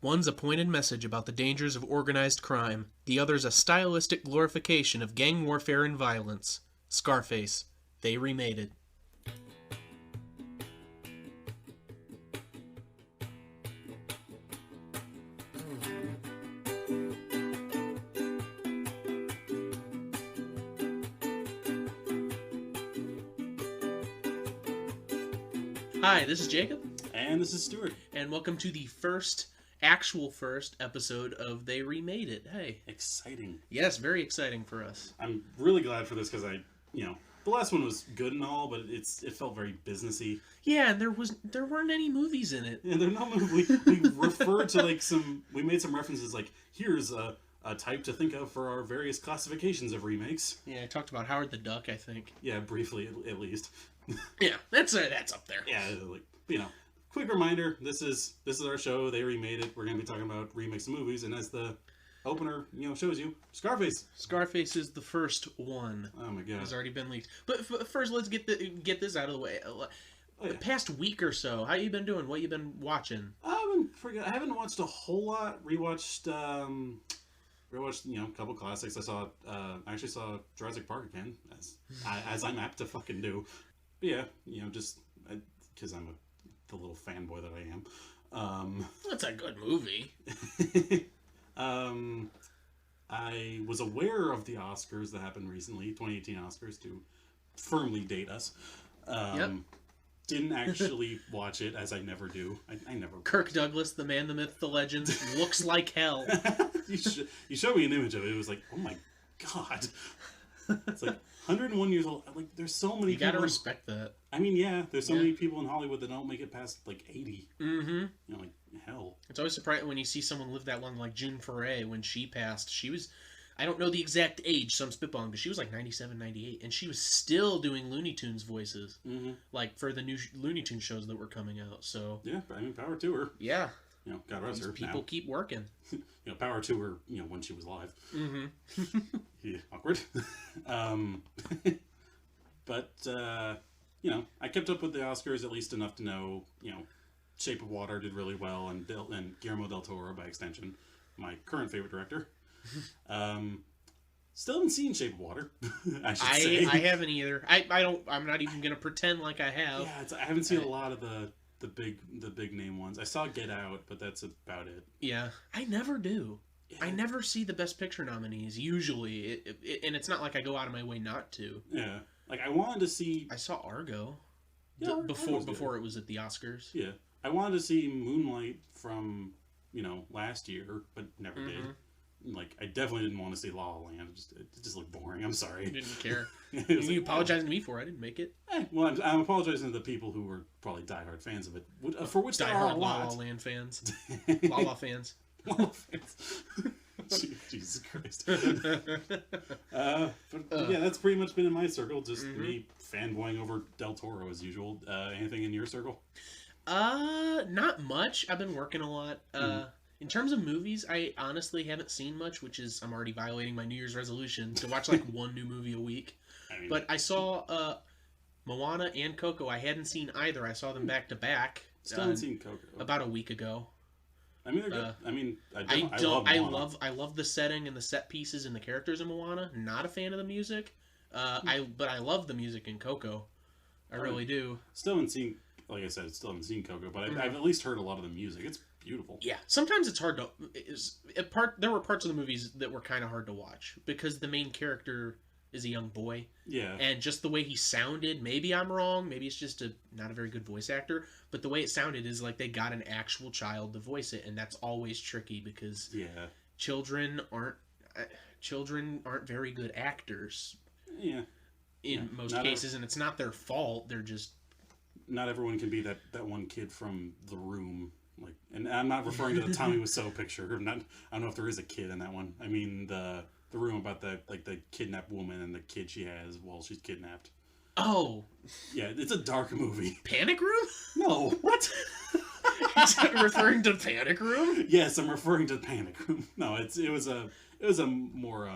One's a pointed message about the dangers of organized crime. The other's a stylistic glorification of gang warfare and violence. Scarface. They remade it. Hi, this is Jacob. And this is Stuart. And welcome to the first episode of They Remade It. Hey. Exciting. Yes, very exciting for us. I'm really glad for this because the last one was good and all, but it felt very businessy. Yeah, and there weren't any movies in it. Yeah, there are no movies. We referred to we made some references like, here's a type to think of for our various classifications of remakes. Yeah, I talked about Howard the Duck, I think. Yeah, briefly at least. Yeah, that's up there. Yeah, quick reminder, this is our show. They remade it. We're going to be talking about remakes of movies, and as the opener, shows you, Scarface. Scarface is the first one. Oh my god. It's already been leaked. But first, let's get this out of the way. The past week or so, how you been doing? What you been watching? I haven't watched a whole lot. Rewatched a couple classics. I actually saw Jurassic Park again, as I'm apt to fucking do. But yeah, just because I'm the little fanboy that I am. That's a good movie. I was aware of the Oscars that happened recently, 2018 Oscars, to firmly date us. Yep. Didn't actually watch it, as I never do. I never. Kirk Douglas, the man, the myth, the legend, looks like hell. You showed me an image of it. It was like, oh my god. It's like 101 years old. Like, there's so many people. You gotta respect that. I mean, yeah, there's so many people in Hollywood that don't make it past, 80. Mm-hmm. Like, hell. It's always surprising when you see someone live that long, like June Foray, when she passed. She was, I don't know the exact age, so I'm spitballing, but she was like 97, 98, and she was still doing Looney Tunes voices, for the new Looney Tunes shows that were coming out, so. Yeah, I mean, power to her. Yeah. God rest her. People keep working. Power to her, when she was live. Mm-hmm. Yeah, awkward. But, I kept up with the Oscars at least enough to know, Shape of Water did really well, and Guillermo del Toro, by extension, my current favorite director. Still haven't seen Shape of Water, I should say. I haven't either. I'm not even going to pretend like I have. Yeah, I haven't seen a lot of the big name ones. I saw Get Out, but that's about it. Yeah, I never do. Yeah. I never see the Best Picture nominees, usually. And it's not like I go out of my way not to. Yeah. Like, I wanted to see... I saw Argo. Yeah, before it was at the Oscars. Yeah. I wanted to see Moonlight from, last year, but never did. Like, I definitely didn't want to see La La Land. It just looked boring. I'm sorry. You didn't care. You apologized to me for it. I didn't make it. Well, I'm apologizing to the people who were probably diehard fans of it, for which there are a diehard La lot. La Land fans. La La fans. La La fans. Jesus Christ. But yeah, that's pretty much been in my circle. Just me fanboying over Del Toro as usual. Anything in your circle? Not much. I've been working a lot. In terms of movies, I honestly haven't seen much, which is I'm already violating my New Year's resolution to watch like one new movie a week. But I saw Moana and Coco. I hadn't seen either. I saw them back to back. Still haven't seen Coco. About a week ago. I mean, they're good. I mean, I love the setting and the set pieces and the characters in Moana. Not a fan of the music. But I love the music in Coco. I really do. Still haven't seen, like I said, still haven't seen Coco, but I've at least heard a lot of the music. It's beautiful. Yeah, sometimes it's hard to. There were parts of the movies that were kind of hard to watch because the main character is a young boy. Yeah. And just the way he sounded, maybe I'm wrong, maybe it's just not a very good voice actor, but the way it sounded is like they got an actual child to voice it, and that's always tricky because children aren't very good actors. Yeah. In most cases, and it's not their fault. They're just not everyone can be that one kid from The Room. Like, and I'm not referring to the Tommy Wiseau picture. I don't know if there is a kid in that one. I mean the Room about the kidnapped woman and the kid she has while she's kidnapped. Oh. Yeah, it's a dark movie. Panic Room? No, what? Is that referring to Panic Room? Yes, I'm referring to Panic Room. No, it was a more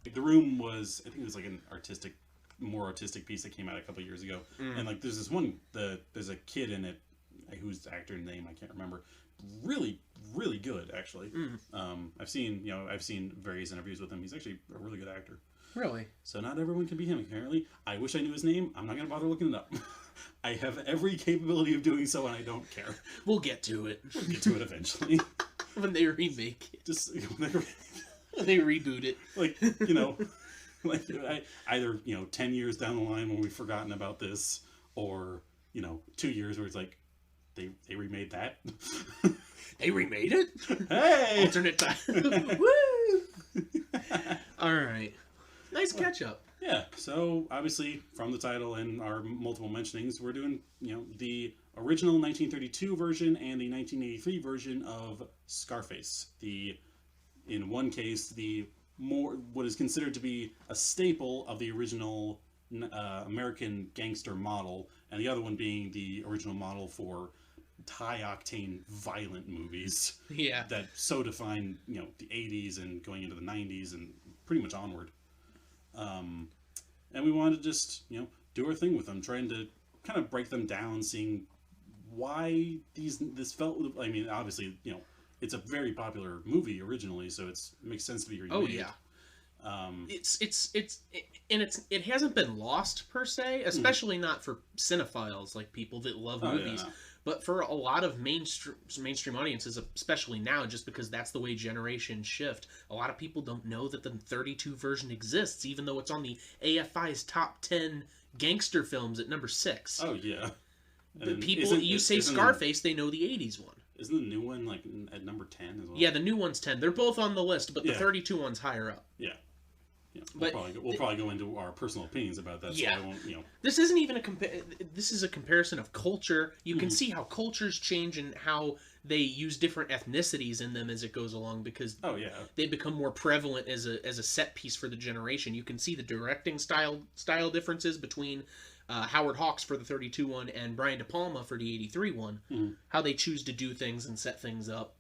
The Room was, I think it was like an more artistic piece that came out a couple years ago. And like there's this one there's a kid in it whose actor name I can't remember, really, really good, actually. I've seen various interviews with him. He's actually a really good actor. Really? So not everyone can be him, apparently. I wish I knew his name. I'm not going to bother looking it up. I have every capability of doing so, and I don't care. We'll get to it. We'll get to it eventually. When they remake it. Just they reboot it. Either 10 years down the line when we've forgotten about this, or 2 years where it's like they remade that. They remade it? Hey! Alternate time. Woo! Alright. Nice catch up. Yeah, so obviously from the title and our multiple mentionings, we're doing, the original 1932 version and the 1983 version of Scarface. In one case, what is considered to be a staple of the original American gangster model, and the other one being the original model for high-octane violent movies. Yeah. That so define, the 80s and going into the 90s and pretty much onward. And we wanted to just, do our thing with them, trying to kind of break them down, seeing why this felt, I mean, obviously, it's a very popular movie originally, so it makes sense to be remade. Oh, yeah. It hasn't been lost per se, especially not for cinephiles, like people that love movies. Yeah. But for a lot of mainstream audiences, especially now, just because that's the way generations shift, a lot of people don't know that the 32 version exists, even though it's on the AFI's top 10 gangster films at number 6. Oh, yeah. The people, you say Scarface, they know the 80s one. Isn't the new one, at number 10 as well? Yeah, the new one's 10. They're both on the list, but the 32 one's higher up. Yeah. We'll probably go into our personal opinions about that. Yeah. So I won't, This isn't even this is a comparison of culture. You can see how cultures change and how they use different ethnicities in them as it goes along, because they become more prevalent as a set piece for the generation. You can see the directing style differences between Howard Hawks for the 32 one and Brian De Palma for the 83 one. How they choose to do things and set things up.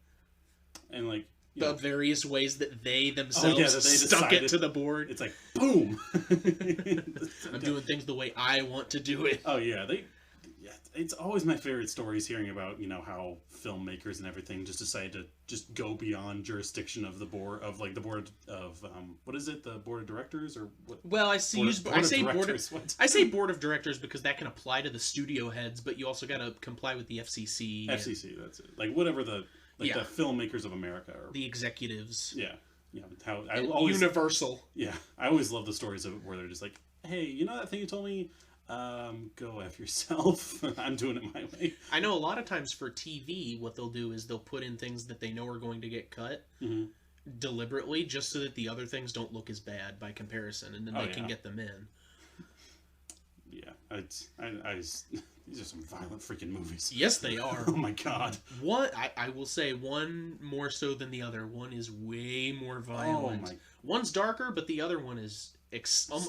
And the various ways that they themselves stuck it to the board. It's like, boom! I'm doing things the way I want to do it. Oh, yeah. It's always my favorite stories hearing about, how filmmakers and everything just decide to just go beyond jurisdiction of the board of, the board of, what is it? The board of directors? Or what? Well, I say board of directors because that can apply to the studio heads, but you also got to comply with the FCC. FCC, that's it. Whatever the filmmakers of America, or the executives. Yeah, how Universal. Yeah, I always love the stories of it where they're just like, "Hey, that thing you told me? Go F yourself. I'm doing it my way." I know a lot of times for TV, what they'll do is they'll put in things that they know are going to get cut deliberately, just so that the other things don't look as bad by comparison, and then they can get them in. Yeah, these are some violent freaking movies. Yes, they are. Oh my god. I will say one more so than the other. One is way more violent. Oh my. One's darker, but the other one is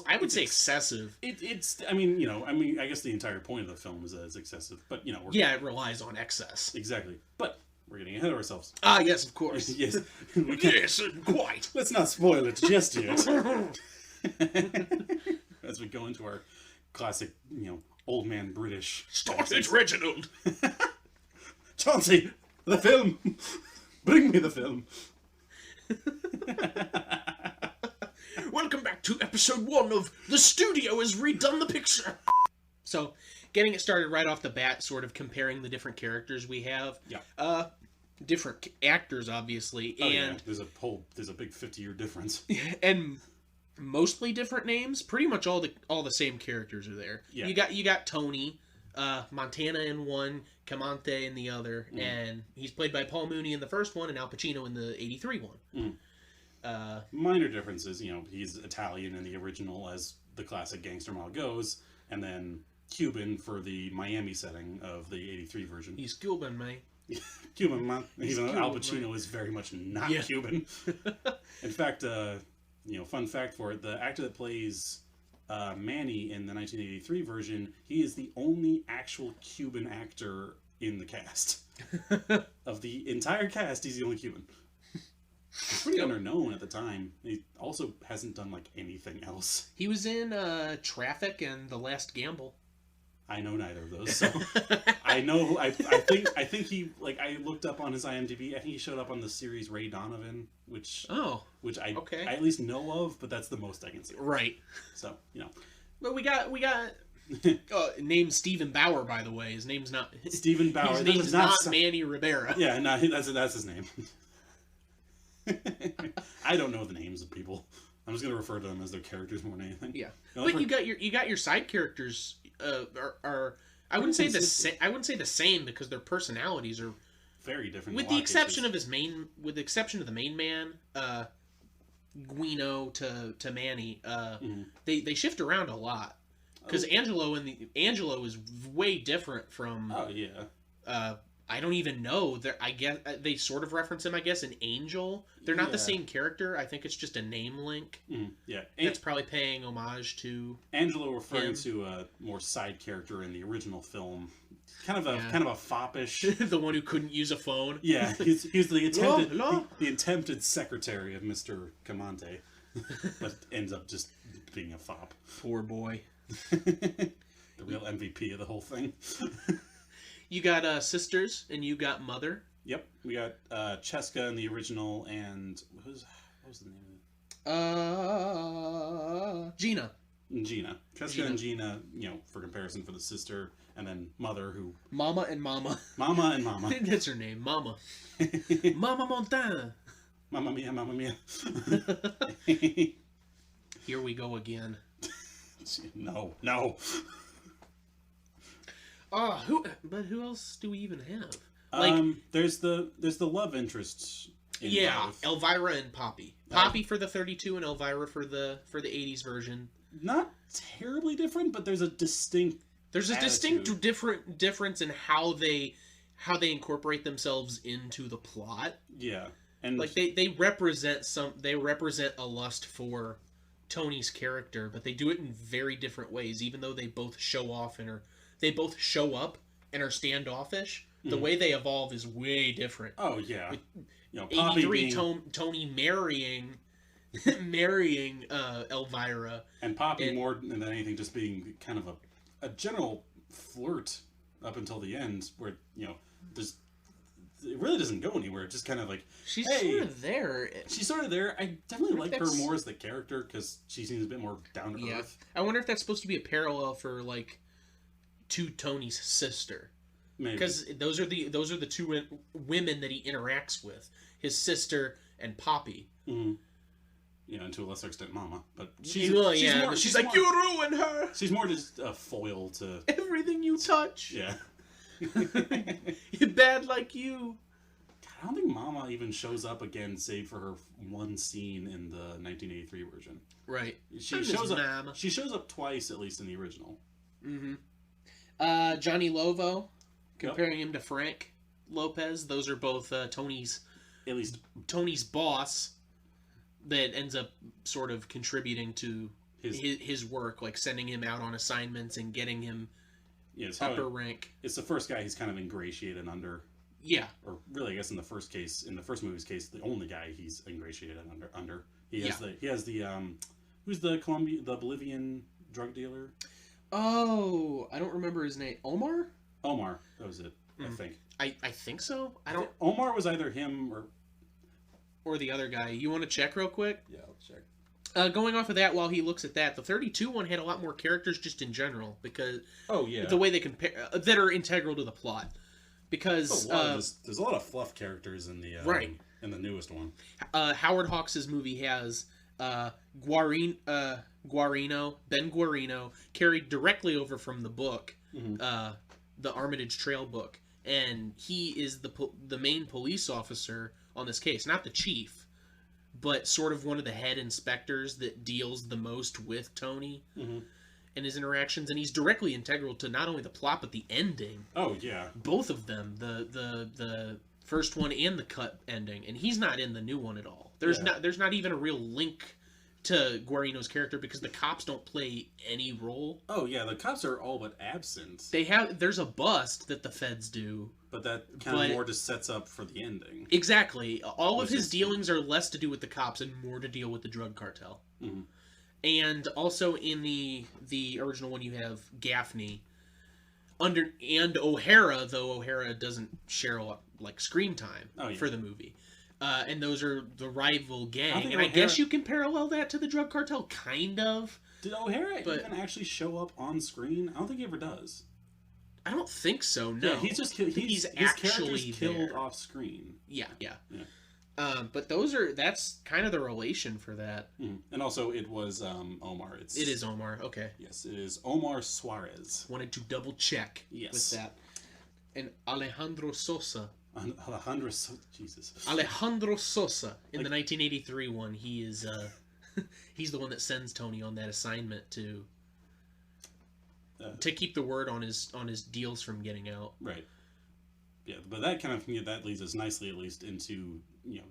I would say excessive. I guess the entire point of the film is that it's excessive, but it relies on excess. Exactly. But we're getting ahead of ourselves. Ah, yes, of course. Yes. Yes, quite. Let's not spoil it just yet. As we go into our classic, old man British. Start it, Reginald! Chauncey, the film! Bring me the film! Welcome back to episode 1 of The Studio has redone the picture! So, getting it started right off the bat, sort of comparing the different characters we have. Yeah. Different actors, obviously, and... There's a big 50-year difference. And mostly different names. Pretty much all the same characters are there. Yeah. You got Tony, Montana in one, Camante in the other, and he's played by Paul Mooney in the first one and Al Pacino in the 83 one. Minor differences, he's Italian in the original as the classic gangster model goes, and then Cuban for the Miami setting of the 83 version. He's Cuban, man. Cuban, man. Even Al Pacino is very much not Cuban. In fact, fun fact for it, the actor that plays Manny in the 1983 version, he is the only actual Cuban actor in the cast. Of the entire cast, he's the only Cuban. Pretty underknown at the time. He also hasn't done anything else. He was in Traffic and The Last Gamble. I know neither of those. So I know. I think he like I looked up on his IMDb. I think he showed up on the series Ray Donovan, which I at least know of, but that's the most I can see. Right. So But we got named Stephen Bauer, by the way. His name's not Stephen Bauer. His name's not Manny Rivera. Yeah, no, that's his name. I don't know the names of people. I'm just gonna refer to them as their characters more than anything. Yeah, but you got your side characters are I wouldn't say the same because their personalities are very different. With the exception of the main man, Guino to Manny, they shift around a lot because Angelo is way different from. Oh yeah. I don't even know. I guess they sort of reference him. I guess in Angel, they're not the same character. I think it's just a name link. Yeah, that's probably paying homage to Angelo, referring to a more side character in the original film. Kind of a foppish. The one who couldn't use a phone. Yeah, he's the attempted secretary of Mr. Camante, but ends up just being a fop. Poor boy. The real MVP of the whole thing. You got sisters and you got mother. Yep, we got Cheska in the original, and what was the name of it? Gina. Cheska and Gina, for comparison for the sister, and then mother who... Mama and Mama. Mama and Mama. That's her name, Mama. Mama Montana. Mamma mia, mamma mia. Here we go again. No. Who else do we even have? There's the love interests. Elvira and Poppy. Poppy for the 32 and Elvira for the 80s version. Not terribly different, but there's a distinct difference in how they incorporate themselves into the plot. Yeah. And like they represent a lust for Tony's character, but they do it in very different ways, even though they both show up and are standoffish. The way they evolve is way different. Oh yeah. Poppy 83 Tony marrying Elvira, and Poppy more than anything just being kind of a general flirt up until the end, where it really doesn't go anywhere. It's just kind of like she's sort of there. She's sort of there. I definitely like her more as the character because she seems a bit more down to earth. I wonder if that's supposed to be a parallel for to Tony's sister. Maybe. Because those are the two women that he interacts with, his sister and Poppy. Mm-hmm. And to a lesser extent, Mama. But she's like, you ruined her. She's more just a foil to everything you touch. Yeah. You're bad like you. God, I don't think Mama even shows up again, save for her one scene in the 1983 version. Right. She shows up. She shows up twice, at least in the original. Mm-hmm. Johnny Lovo, comparing him to Frank Lopez. Those are both Tony's boss. That ends up sort of contributing to his work, like sending him out on assignments and getting him upper rank. It's the first guy he's kind of ingratiated under. Yeah. Or really, I guess in the first movie's case, the only guy he's ingratiated under. He has who's the Bolivian drug dealer? Oh, I don't remember his name. Omar, that was it. I think. I think so. I don't. Omar was either him or the other guy. You want to check real quick? Yeah, I'll check. Going off of that, while he looks at that, the 32 one had a lot more characters just in general because the way they compare that are integral to the plot. Because there's a lot of fluff characters in the in the newest one. Howard Hawks' movie has Ben Guarino, carried directly over from the book, the Armitage Trail book, and he is the main police officer on this case, not the chief, but sort of one of the head inspectors that deals the most with Tony and his interactions, and he's directly integral to not only the plot but the ending. Oh yeah, both of them, the first one and the cut ending, and he's not in the new one at all. There's not even a real link to Guarino's character because the cops don't play any role. Oh yeah, the cops are all but absent. There's a bust that the feds do. But that kind of more just sets up for the ending. Exactly. All of his dealings are less to do with the cops and more to deal with the drug cartel. Mm-hmm. And also in the original one you have Gaffney, and O'Hara, though O'Hara doesn't share a lot like screen time for the movie. And those are the rival gang, and I guess you can parallel that to the drug cartel, kind of. Did O'Hara even actually show up on screen? I don't think he ever does. I don't think so. No, yeah, he's just he's actually killed off screen. Yeah. But that's kind of the relation for that. And also, it was Omar. It is Omar. Okay. Yes, it is Omar Suarez. Wanted to double check with that. And Alejandro Sosa. Alejandro Sosa in the 1983 one. He is he's the one that sends Tony on that assignment to keep the word on his deals from getting out. Right. Yeah, but that kind of that leads us nicely, at least, into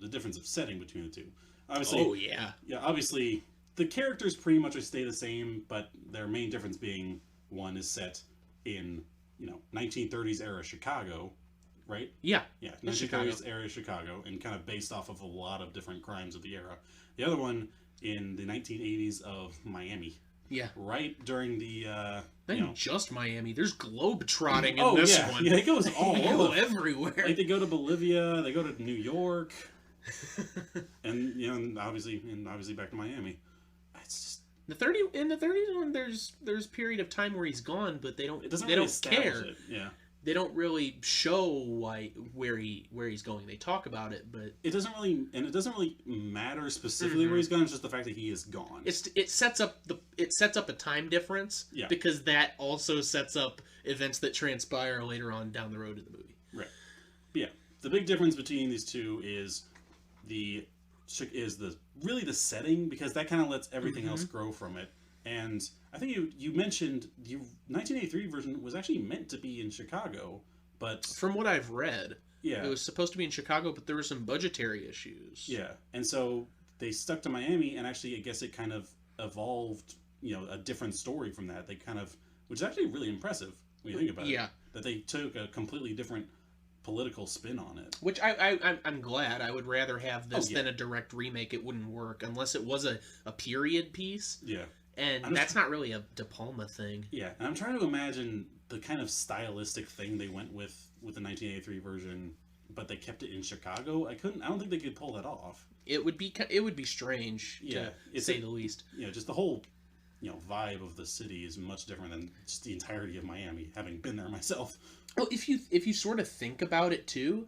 the difference of setting between the two. Obviously, obviously the characters pretty much stay the same, but their main difference being one is set in 1930s era Chicago, right? Yeah, 1930s era Chicago, and kind of based off of a lot of different crimes of the era. The other one in the 1980s of Miami. Yeah. Right during the not just Miami. There's globetrotting in this one. Yeah, it goes all over. Everywhere. Like they go to Bolivia, they go to New York, and obviously back to Miami. It's just in the 30s when there's a period of time where he's gone, but they don't care. It. Yeah. They don't really show where he's going. They talk about it, but it doesn't really matter specifically where he's gone. It's just the fact that he is gone. It sets up a time difference, because that also sets up events that transpire later on down the road in the movie. Right. But yeah, the big difference between these two is the setting, because that kind of lets everything else grow from it. And I think you mentioned the 1983 version was actually meant to be in Chicago, but from what I've read, it was supposed to be in Chicago, but there were some budgetary issues. Yeah, and so they stuck to Miami, and actually, I guess it kind of evolved, a different story from that. They kind of, which is actually really impressive when you think about it. Yeah, that they took a completely different political spin on it. Which I'm glad. I would rather have this than a direct remake. It wouldn't work unless it was a period piece. Yeah. And that's not really a De Palma thing. Yeah, and I'm trying to imagine the kind of stylistic thing they went with the 1983 version, but they kept it in Chicago. I don't think they could pull that off. It would be strange, to say the least. Just the whole, vibe of the city is much different than just the entirety of Miami, having been there myself. Well, if you sort of think about it too,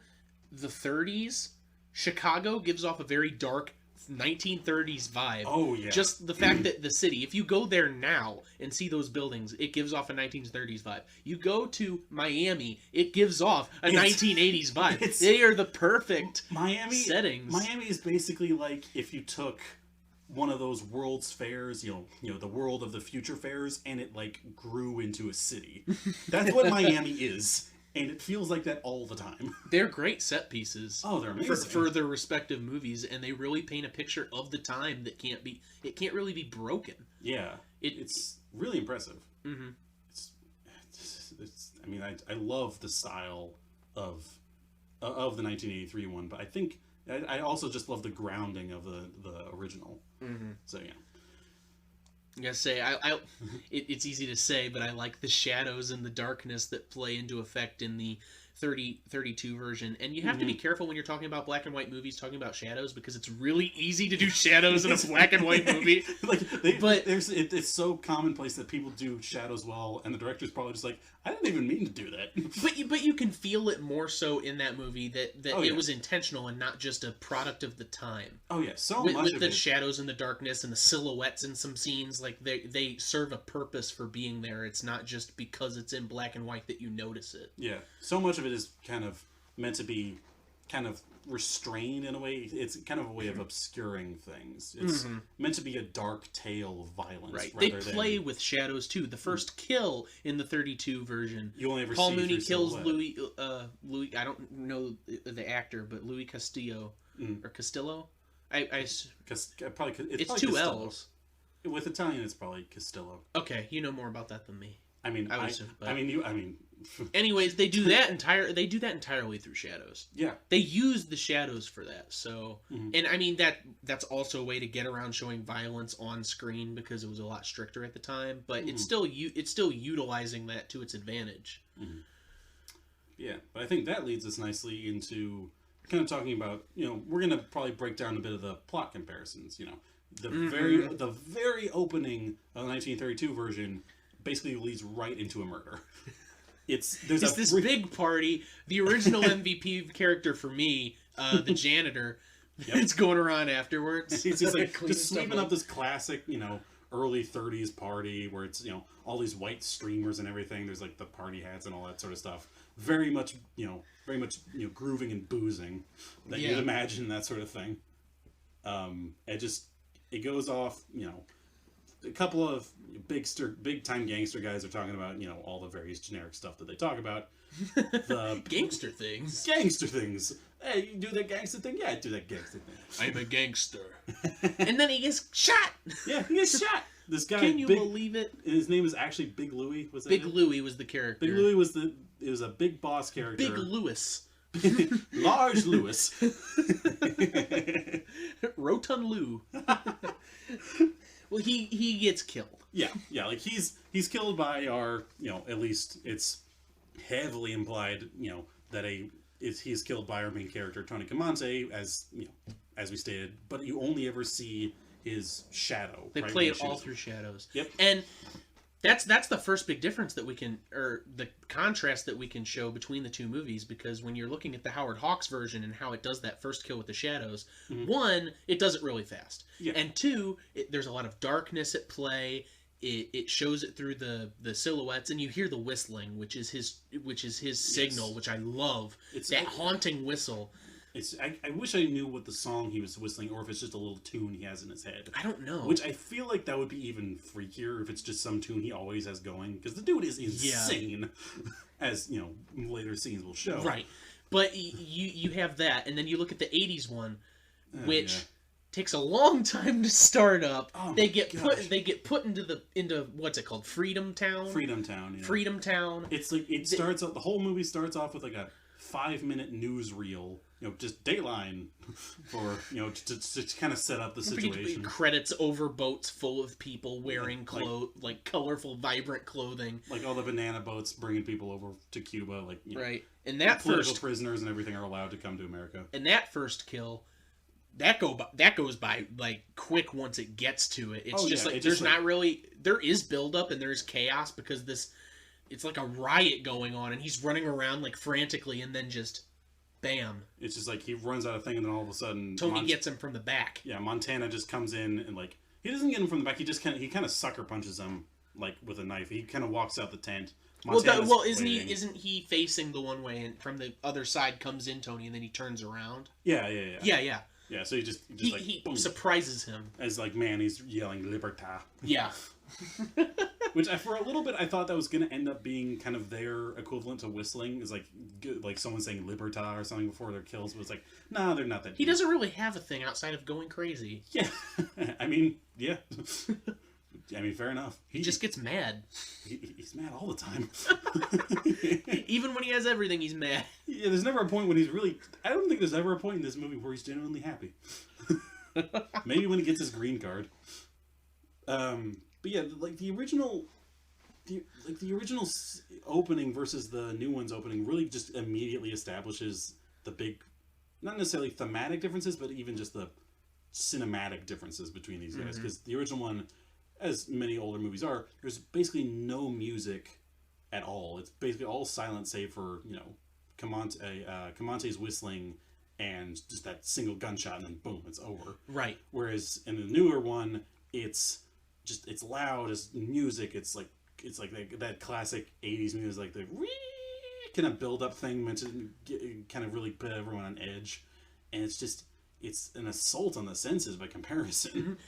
the 30s, Chicago gives off a very dark 1930s vibe. Oh yeah. Just the fact that the city, if you go there now and see those buildings, it gives off a 1930s vibe. You go to Miami, it gives off a 1980s vibe. They are the perfect settings. Miami is basically like if you took one of those World's Fairs, the World of the Future Fairs, and it like grew into a city. That's what Miami is. And it feels like that all the time. They're great set pieces. Oh, they're amazing. For their respective movies, and they really paint a picture of the time that can't really be broken. Yeah. It's really impressive. Mm-hmm. I mean, I love the style of the 1983 one, but I think I also just love the grounding of the original. Mm-hmm. So, yeah. I gotta say, it's easy to say, but I like the shadows and the darkness that play into effect in the 32 version. And you have to be careful when you're talking about black and white movies, talking about shadows, because it's really easy to do shadows in a black and white movie. It's so commonplace that people do shadows well, and the director's probably just like, I didn't even mean to do that. But you can feel it more so in that movie that it was intentional and not just a product of the time. Oh yeah, with the shadows and the darkness and the silhouettes in some scenes, like they serve a purpose for being there. It's not just because it's in black and white that you notice it. Yeah, so much of it is kind of meant to be kind of restrained in a way. It's kind of a way of obscuring things. It's meant to be a dark tale of violence. Right. They play with shadows too. The first kill in the 32 version, you only ever Paul see Mooney kills silhouette. Louis. I don't know the actor, but Louis Castillo or Castillo. It's probably two Castillo. L's. With Italian, it's probably Castillo. Okay, you know more about that than me. I mean, Anyways, they do that entirely through shadows. Yeah. They use the shadows for that. So, and I mean that's also a way to get around showing violence on screen because it was a lot stricter at the time, but it's still utilizing that to its advantage. Yeah, but I think that leads us nicely into kind of talking about, we're going to probably break down a bit of the plot comparisons, The very opening of the 1932 version basically leads right into a murder. It's this big party. The original MVP character for me, the janitor, it's going around afterwards. It's just like just sweeping up this classic, early 30s party where it's, all these white streamers and everything. There's like the party hats and all that sort of stuff. Very much grooving and boozing that you'd imagine, that sort of thing. It goes off, a couple of big time gangster guys are talking about, all the various generic stuff that they talk about. The gangster things. Hey, you do that gangster thing? Yeah, I do that gangster thing. I'm a gangster. And then he gets shot. Yeah, he gets shot. This guy. Can you believe it? His name is actually Big Louie. Was that Big Louie was the character. Big Louie was a big boss character. Big Louis. Large Louis. Rotund Lou. Well, he gets killed. Yeah, like he's killed by our, at least it's heavily implied, that he's killed by our main character Tony Camonte, as we stated, but you only ever see his shadow. They play it all through shadows. Yep. And that's the first big difference that we can, or the contrast that we can show between the two movies, because when you're looking at the Howard Hawks version and how it does that first kill with the shadows, one, it does it really fast. Yeah. And two, there's a lot of darkness at play. It shows it through the silhouettes, and you hear the whistling, which is his signal, which I love. It's that haunting whistle. I wish I knew what the song he was whistling, or if it's just a little tune he has in his head. I don't know. Which I feel like that would be even freakier if it's just some tune he always has going, because the dude is insane, as later scenes will show. Right, but you have that, and then you look at the '80s one, which takes a long time to start up. Oh they get put into what's it called? Freedom Town. Yeah. Freedom Town. It's like starts out. The whole movie starts off with like a 5-minute newsreel. Just Dateline for to kind of set up the situation. Credits over boats full of people wearing like colorful, vibrant clothing. Like all the banana boats bringing people over to Cuba. Right. And that political prisoners and everything are allowed to come to America. And that first kill. That goes by like quick once it gets to it. It's there is buildup and there's chaos because it's like a riot going on and he's running around like frantically and then just bam. It's just like he runs out of thing and then all of a sudden Tony gets him from the back. Yeah, Montana just comes in and like he doesn't get him from the back. He just kind of sucker punches him like with a knife. He kind of walks out the tent. Isn't he facing the one way and from the other side comes in Tony and then he turns around? Yeah. Yeah, so he surprises him. As like, man, he's yelling Libertà. Yeah. Which for a little bit I thought that was going to end up being kind of their equivalent to whistling, is like someone saying Libertà or something before their kills, but it's like, nah, they're not that deep. He doesn't really have a thing outside of going crazy. Yeah. I mean, yeah. Fair enough. He just gets mad. He's mad all the time. Even when he has everything, he's mad. Yeah, there's never a point when he's really... I don't think there's ever a point in this movie where he's genuinely happy. Maybe when he gets his green card. But yeah, like the original opening versus the new one's opening really just immediately establishes the big, not necessarily thematic differences, but even just the cinematic differences between these guys. Because the original one, as many older movies are, there's basically no music at all. It's basically all silent, save for Camonte's whistling and just that single gunshot, and then boom, it's over. Right. Whereas in the newer one, it's loud as music. It's like that classic 80s music, like the kind of build up thing meant to kind of really put everyone on edge, and it's an assault on the senses by comparison.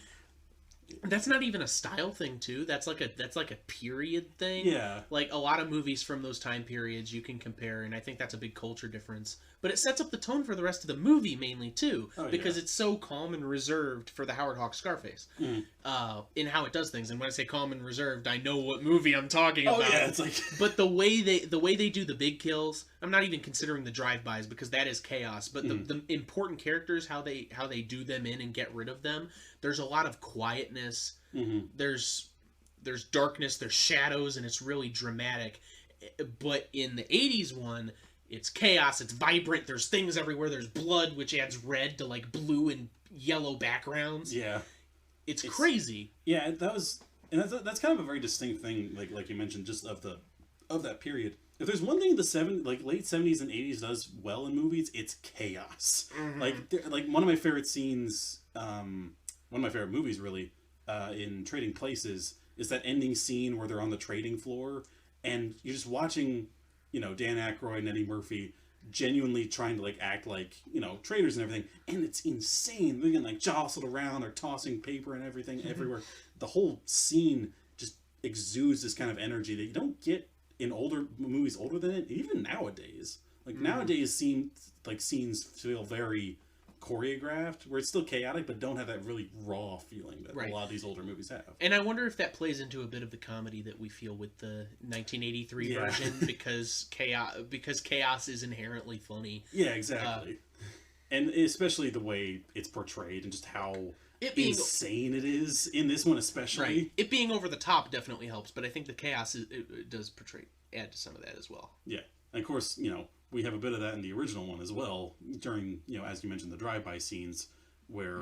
That's not even a style thing too. That's like a period thing. Yeah. Like a lot of movies from those time periods you can compare, and I think that's a big culture difference. but it sets up the tone for the rest of the movie mainly too, because it's so calm and reserved for the Howard Hawks Scarface in how it does things. And when I say calm and reserved, I know what movie I'm talking about. Yeah, it's like... But the way they do the big kills, I'm not even considering the drive-bys because that is chaos. But the important characters, how they do them in and get rid of them, there's a lot of quietness. There's darkness, there's shadows, and it's really dramatic. But in the 80s one, it's chaos, it's vibrant, there's things everywhere, there's blood, which adds red to like blue and yellow backgrounds. Yeah. It's crazy. Yeah, that's kind of a very distinct thing, like you mentioned, just of that period. If there's one thing the late 70s and 80s does well in movies, it's chaos. Like one of my favorite scenes, one of my favorite movies really, in Trading Places, is that ending scene where they're on the trading floor and you're just watching, Dan Aykroyd and Eddie Murphy genuinely trying to like act like, traders and everything, and it's insane. They're getting like jostled around, they're tossing paper and everything everywhere. The whole scene just exudes this kind of energy that you don't get in older movies older than it, even nowadays. Like nowadays scenes feel very choreographed, where it's still chaotic but don't have that really raw feeling that a lot of these older movies have. And I wonder if that plays into a bit of the comedy that we feel with the 1983 version, because chaos is inherently funny. Yeah, exactly. And especially the way it's portrayed and just how insane it is in this one especially. Right. It being over the top definitely helps, but I think the chaos it does add to some of that as well. Yeah. And of course, we have a bit of that in the original one as well, during, as you mentioned, the drive-by scenes where,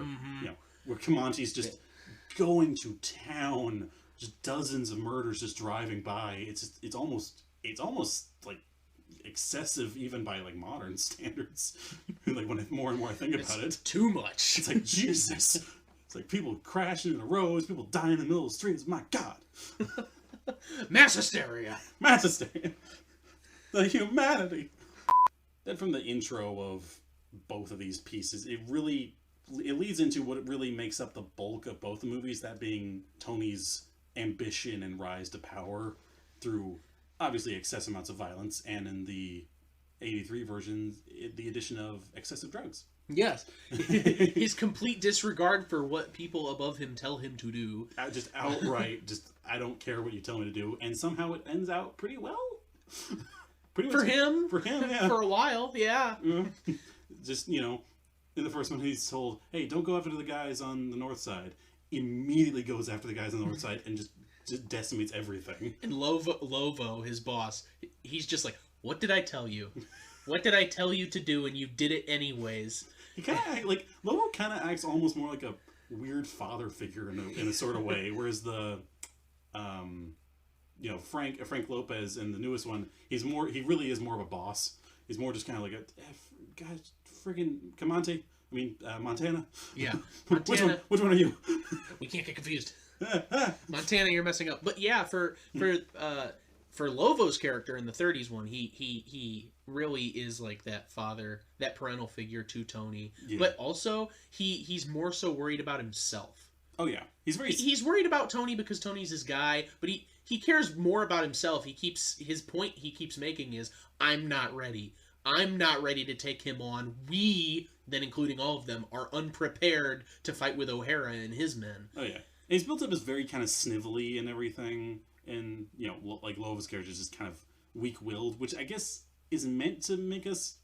where Comanche's just going to town, just dozens of murders just driving by. It's almost like excessive even by like modern standards. Like when more and more I think about it. Too much. It's like, Jesus. It's like people crashing in the roads, people dying in the middle of the streets. My God. Mass hysteria. Mass hysteria. The humanity. Then from the intro of both of these pieces, it leads into what it really makes up the bulk of both the movies, that being Tony's ambition and rise to power through obviously excessive amounts of violence, and in the 83 version, the addition of excessive drugs. Yes. His complete disregard for what people above him tell him to do. Just outright, I don't care what you tell me to do, and somehow it ends out pretty well. For him, yeah. For a while, yeah. Just, in the first one he's told, hey, don't go after the guys on the north side. Immediately goes after the guys on the north side and just decimates everything. And Lovo, his boss, he's just like, what did I tell you? What did I tell you to do and you did it anyways? He kind of, Lovo kind of acts almost more like a weird father figure in a sort of way, whereas the... Frank Lopez in the newest one, he really is more of a boss. He's more just kind of like friggin' Comanche. Montana. Yeah, Montana. Which one are you? We can't get confused. Montana, you're messing up. But yeah, for Lovo's character in the 30s one, he really is like that father, that parental figure to Tony. Yeah. But also, he's more so worried about himself. Oh yeah, he's worried about Tony because Tony's his guy, but he cares more about himself. His point he keeps making is, I'm not ready. I'm not ready to take him on. We, then including all of them, are unprepared to fight with O'Hara and his men. Oh yeah, and he's built up as very kind of snivelly and everything, and like Lova's character is just kind of weak-willed, which I guess is meant to make us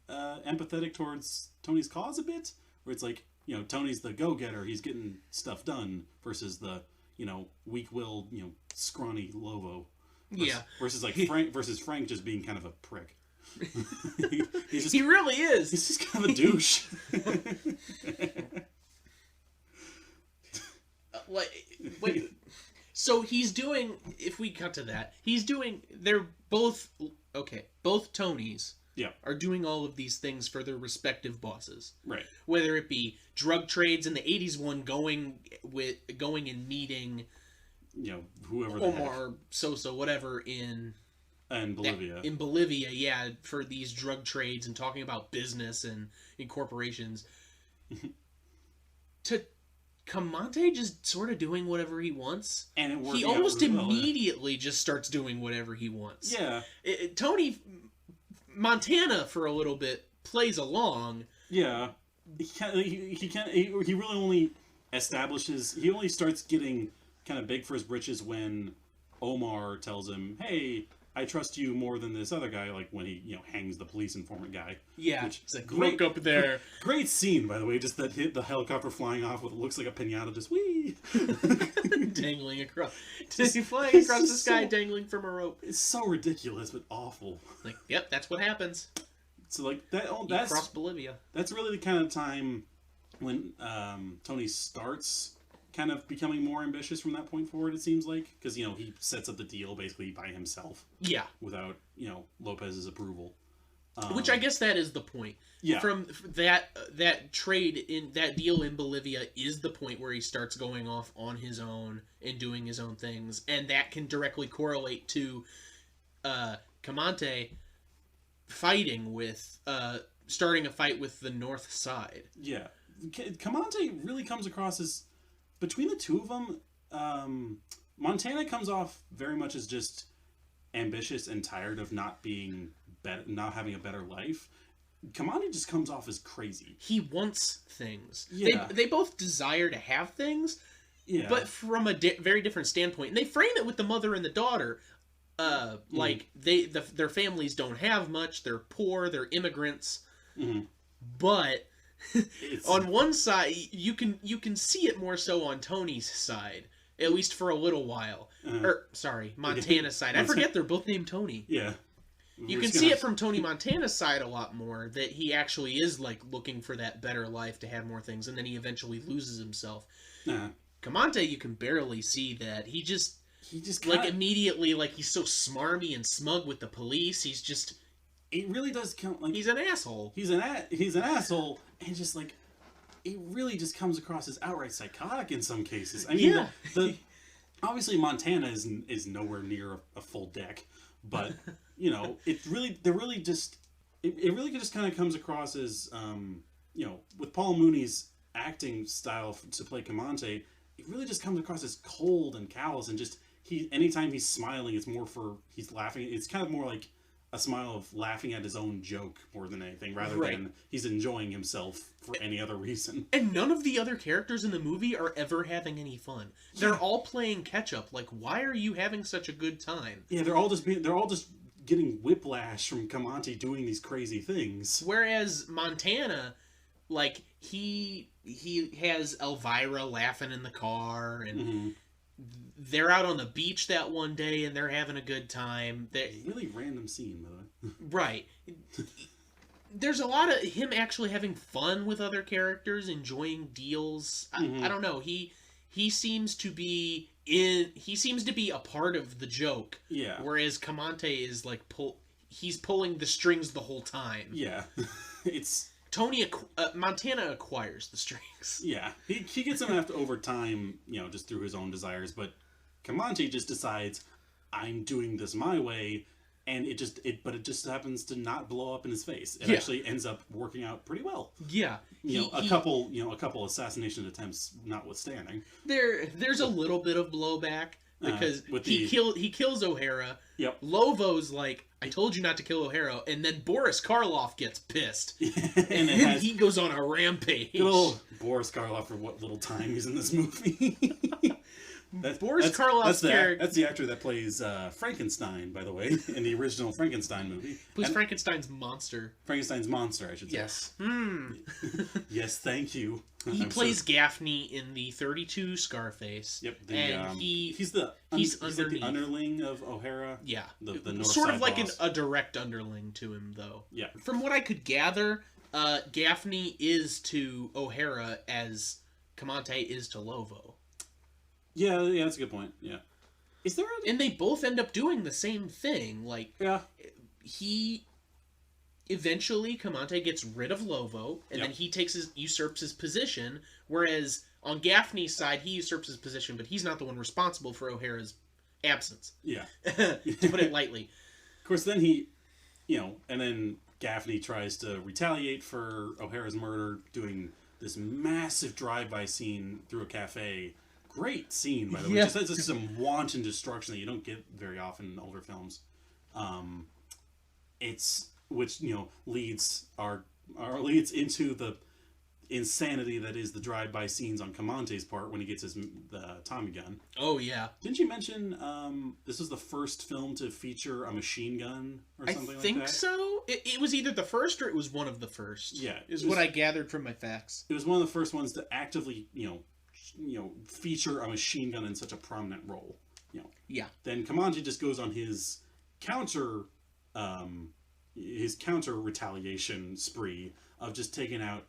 empathetic towards Tony's cause a bit, where it's like, Tony's the go-getter, he's getting stuff done, versus the, weak-willed, scrawny Lovo. Versus Frank just being kind of a prick. He really is. He's just kind of a douche. So he's doing, if we cut to that, they're both Tonys are doing all of these things for their respective bosses. Right. Whether it be drug trades in the 80s one, going and meeting whoever Omar Sosa, whatever, in Bolivia, yeah, for these drug trades and talking about business and corporations. To Comanche just sort of doing whatever he wants, and it works. He almost immediately just starts doing whatever he wants. Yeah, Tony Montana for a little bit plays along. Yeah, he really only establishes. He only starts getting kind of big for his britches when Omar tells him, "Hey, I trust you more than this other guy." Like when he hangs the police informant guy. Yeah, which it's like great up there. Great scene, by the way. Just that hit the helicopter flying off with what looks like a pinata, just whee, dangling across. Just flying across the sky, dangling from a rope. It's so ridiculous, but awful. Like, yep, that's what happens. So like that. Oh, that's across Bolivia. That's really the kind of time when Tony starts kind of becoming more ambitious from that point forward. It seems like because he sets up the deal basically by himself. Yeah. Without Lopez's approval. Which I guess that is the point. Yeah. From that trade in that deal in Bolivia is the point where he starts going off on his own and doing his own things, and that can directly correlate to Camante fighting with starting a fight with the North Side. Yeah, Camante really comes across as between the two of them. Montana comes off very much as just ambitious and tired of not having a better life. Camante just comes off as crazy. He wants things. Yeah. They both desire to have things, yeah, but from a very different standpoint. And they frame it with the mother and the daughter. Like their families don't have much. They're poor. They're immigrants. Mm-hmm. But on one side, you can see it more so on Tony's side, at least for a little while. Montana's side. I forget they're both named Tony. Yeah. You can see it from Tony Montana's side a lot more, that he actually is like looking for that better life to have more things, and then he eventually loses himself. Camante, you can barely see that. He just like immediately, like he's so smarmy and smug with the police. He's just, it really does count. Like he's an asshole. He's an asshole, and just like it really just comes across as outright psychotic in some cases. I mean, obviously Montana is nowhere near a full deck, but it really just kind of comes across as with Paul Mooney's acting style to play Camante, it really just comes across as cold and callous, and just anytime he's smiling, it's more for he's laughing. It's kind of more like a smile of laughing at his own joke more than anything, rather than he's enjoying himself for any other reason. And none of the other characters in the movie are ever having any fun. They're all playing catch up. Like, why are you having such a good time? Yeah, they're all just getting whiplash from Camante doing these crazy things. Whereas Montana, like he has Elvira laughing in the car, and they're out on the beach that one day and they're having a good time. Really random scene, by the way. Right. There's a lot of him actually having fun with other characters, enjoying deals. I don't know. He seems to be a part of the joke. Yeah. Whereas Camante is like he's pulling the strings the whole time. Yeah. It's Montana acquires the strings. Yeah, he gets them after over time, just through his own desires. But Camante just decides, I'm doing this my way, and it just happens to not blow up in his face. It actually ends up working out pretty well. Yeah, a couple assassination attempts notwithstanding. There's a little bit of blowback. Because he kills O'Hara. Yep. Lovo's like, I told you not to kill O'Hara, and then Boris Karloff gets pissed, and he goes on a rampage. Good old Boris Karloff for what little time he's in this movie. Karloff's character. That's the actor that plays Frankenstein, by the way, in the original Frankenstein movie. Plays Frankenstein's monster. Frankenstein's monster, I should say. Yes. Yes, thank you. He plays Gaffney in the 32 Scarface. Yep. And he's underneath. Like the underling of O'Hara. Yeah. The North sort Side of like boss. a direct underling to him, though. Yeah. From what I could gather, Gaffney is to O'Hara as Camante is to Lovo. Yeah, that's a good point. Yeah. Is there And they both end up doing the same thing. Like, eventually Camante gets rid of Lovo, and then he usurps his position, whereas on Gaffney's side, he usurps his position, but he's not the one responsible for O'Hara's absence. Yeah. To put it lightly. Of course, then and then Gaffney tries to retaliate for O'Hara's murder, doing this massive drive-by scene through a cafe. Great scene, by the way. Just some wanton destruction that you don't get very often in older films. Which leads our leads into the insanity that is the drive-by scenes on Camonte's part when he gets his Tommy gun. Oh, yeah. Didn't you mention this was the first film to feature a machine gun or something like that? I think so. It was either the first or it was one of the first. Yeah. Is what I gathered from my facts. It was one of the first ones to actively, feature a machine gun in such a prominent role. Yeah. Then Camonte just goes on his counter retaliation spree of just taking out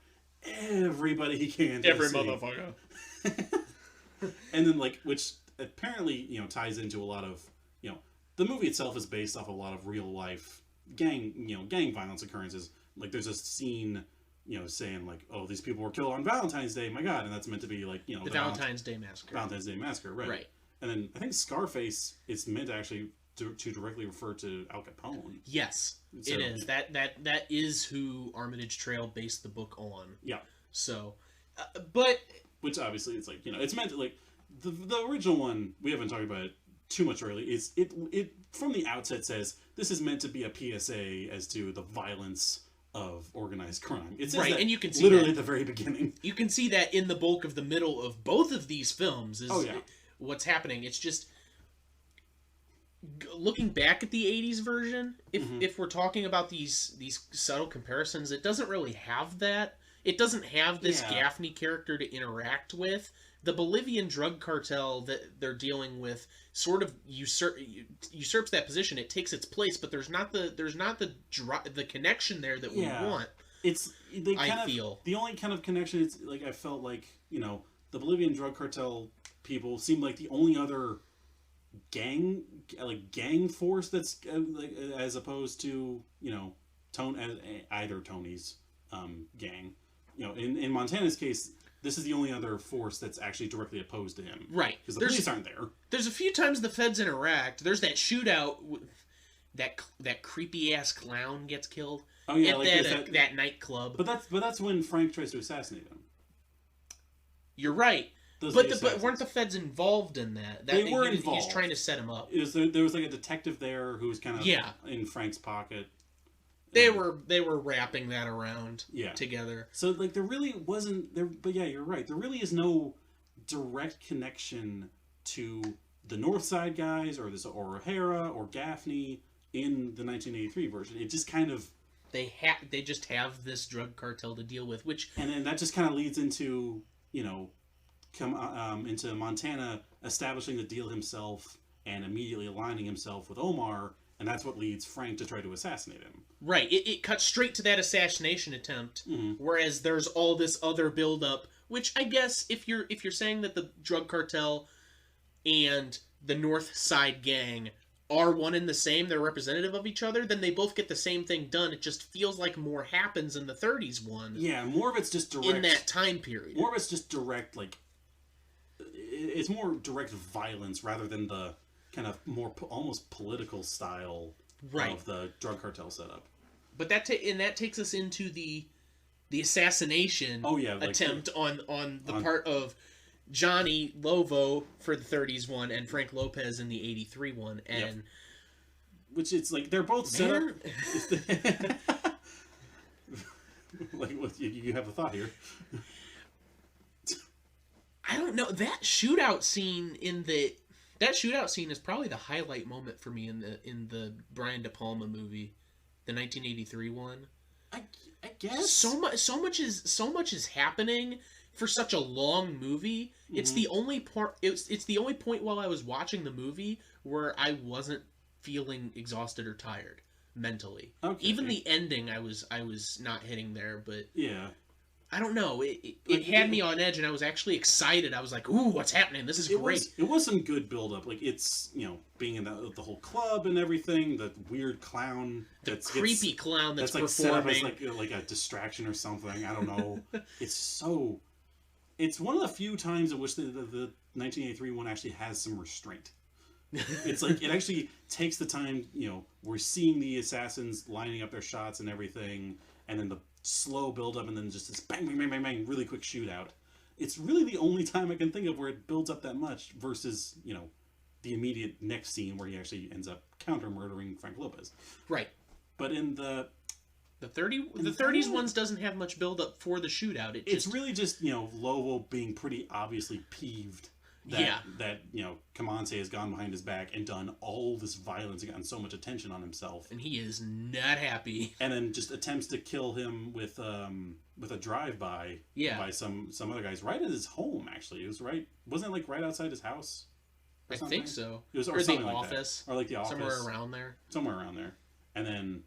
everybody he can. Every motherfucker. And then, which apparently, ties into a lot of, the movie itself is based off a lot of real life gang violence occurrences. Like, there's a scene, saying, oh, these people were killed on Valentine's Day, my God. And that's meant to be, the Valentine's Day Massacre. Valentine's Day Massacre, right. Right. And then I think Scarface, it's meant to actually to directly refer to Al Capone. Yes, so, it is. That is who Armitage Trail based the book on. Yeah. So, but which obviously it's it's meant to the original one. We haven't talked about it too much early. It from the outset says this is meant to be a PSA as to the violence of organized crime. It says that, and you can see literally at the very beginning. You can see that in the bulk of the middle of both of these films. Is what's happening. It's just looking back at the 80s version, if we're talking about these subtle comparisons, it doesn't really have that. It doesn't have this Gaffney character to interact with. The Bolivian drug cartel that they're dealing with sort of usurps that position. It takes its place, but there's not the connection there that we want. I feel the only kind of connection is I felt the Bolivian drug cartel people seemed like the only other gang force that's as opposed to either Tony's gang. In Montana's case, this is the only other force that's actually directly opposed to him, right? Because the police aren't there. There's a few times the feds interact. There's that shootout. That creepy ass clown gets killed. Oh yeah, at that nightclub. But that's when Frank tries to assassinate him. You're right. But weren't the feds involved in that? They were involved. He's trying to set him up. There was a detective there who was kind of in Frank's pocket. They were wrapping that around together. So there really wasn't there. But yeah, you're right. There really is no direct connection to the North Side guys or O'Hara or Gaffney in the 1983 version. It just kind of they just have this drug cartel to deal with, and then that just kind of leads into into Montana establishing the deal himself and immediately aligning himself with Omar, and that's what leads Frank to try to assassinate him. Right. It cuts straight to that assassination attempt, whereas there's all this other buildup, which I guess if you're saying that the drug cartel and the North Side gang are one and the same, they're representative of each other, then they both get the same thing done. It just feels like more happens in the 30s one. Yeah, more of it's just direct. In that time period. More of it's just direct, it's more direct violence rather than the kind of more almost political style of the drug cartel setup. But that takes us into the assassination attempt on the part of Johnny Lovo for the 30s one and Frank Lopez in the 83 one, and which it's they're both set up. You have a thought here. I don't know. That shootout scene is probably the highlight moment for me in the Brian De Palma movie, the 1983 one. I guess so much is happening for such a long movie. It's the only part. It's the only point while I was watching the movie where I wasn't feeling exhausted or tired mentally. Okay. Even the ending, I was not hitting there, but I don't know. It had me on edge, and I was actually excited. I was like, "Ooh, what's happening? This is great." It was some good build-up. It's being in the whole club and everything. The weird clown, creepy clown that's performing. Set up as like a distraction or something. I don't know. It's one of the few times in which the 1983 one actually has some restraint. It's it actually takes the time. We're seeing the assassins lining up their shots and everything, and then the slow build up and then just this bang, bang, bang, bang, bang, really quick shootout. It's really the only time I can think of where it builds up that much versus, the immediate next scene where he actually ends up counter-murdering Frank Lopez. Right. But in the The 30s ones doesn't have much build up for the shootout. It's really just, Lovo being pretty obviously peeved that Kamante has gone behind his back and done all this violence and gotten so much attention on himself. And he is not happy. And then just attempts to kill him with a drive-by by some other guys right at his home, actually. It was wasn't it right outside his house? I think so. It was, or the office. Or like the office. Somewhere around there. And then,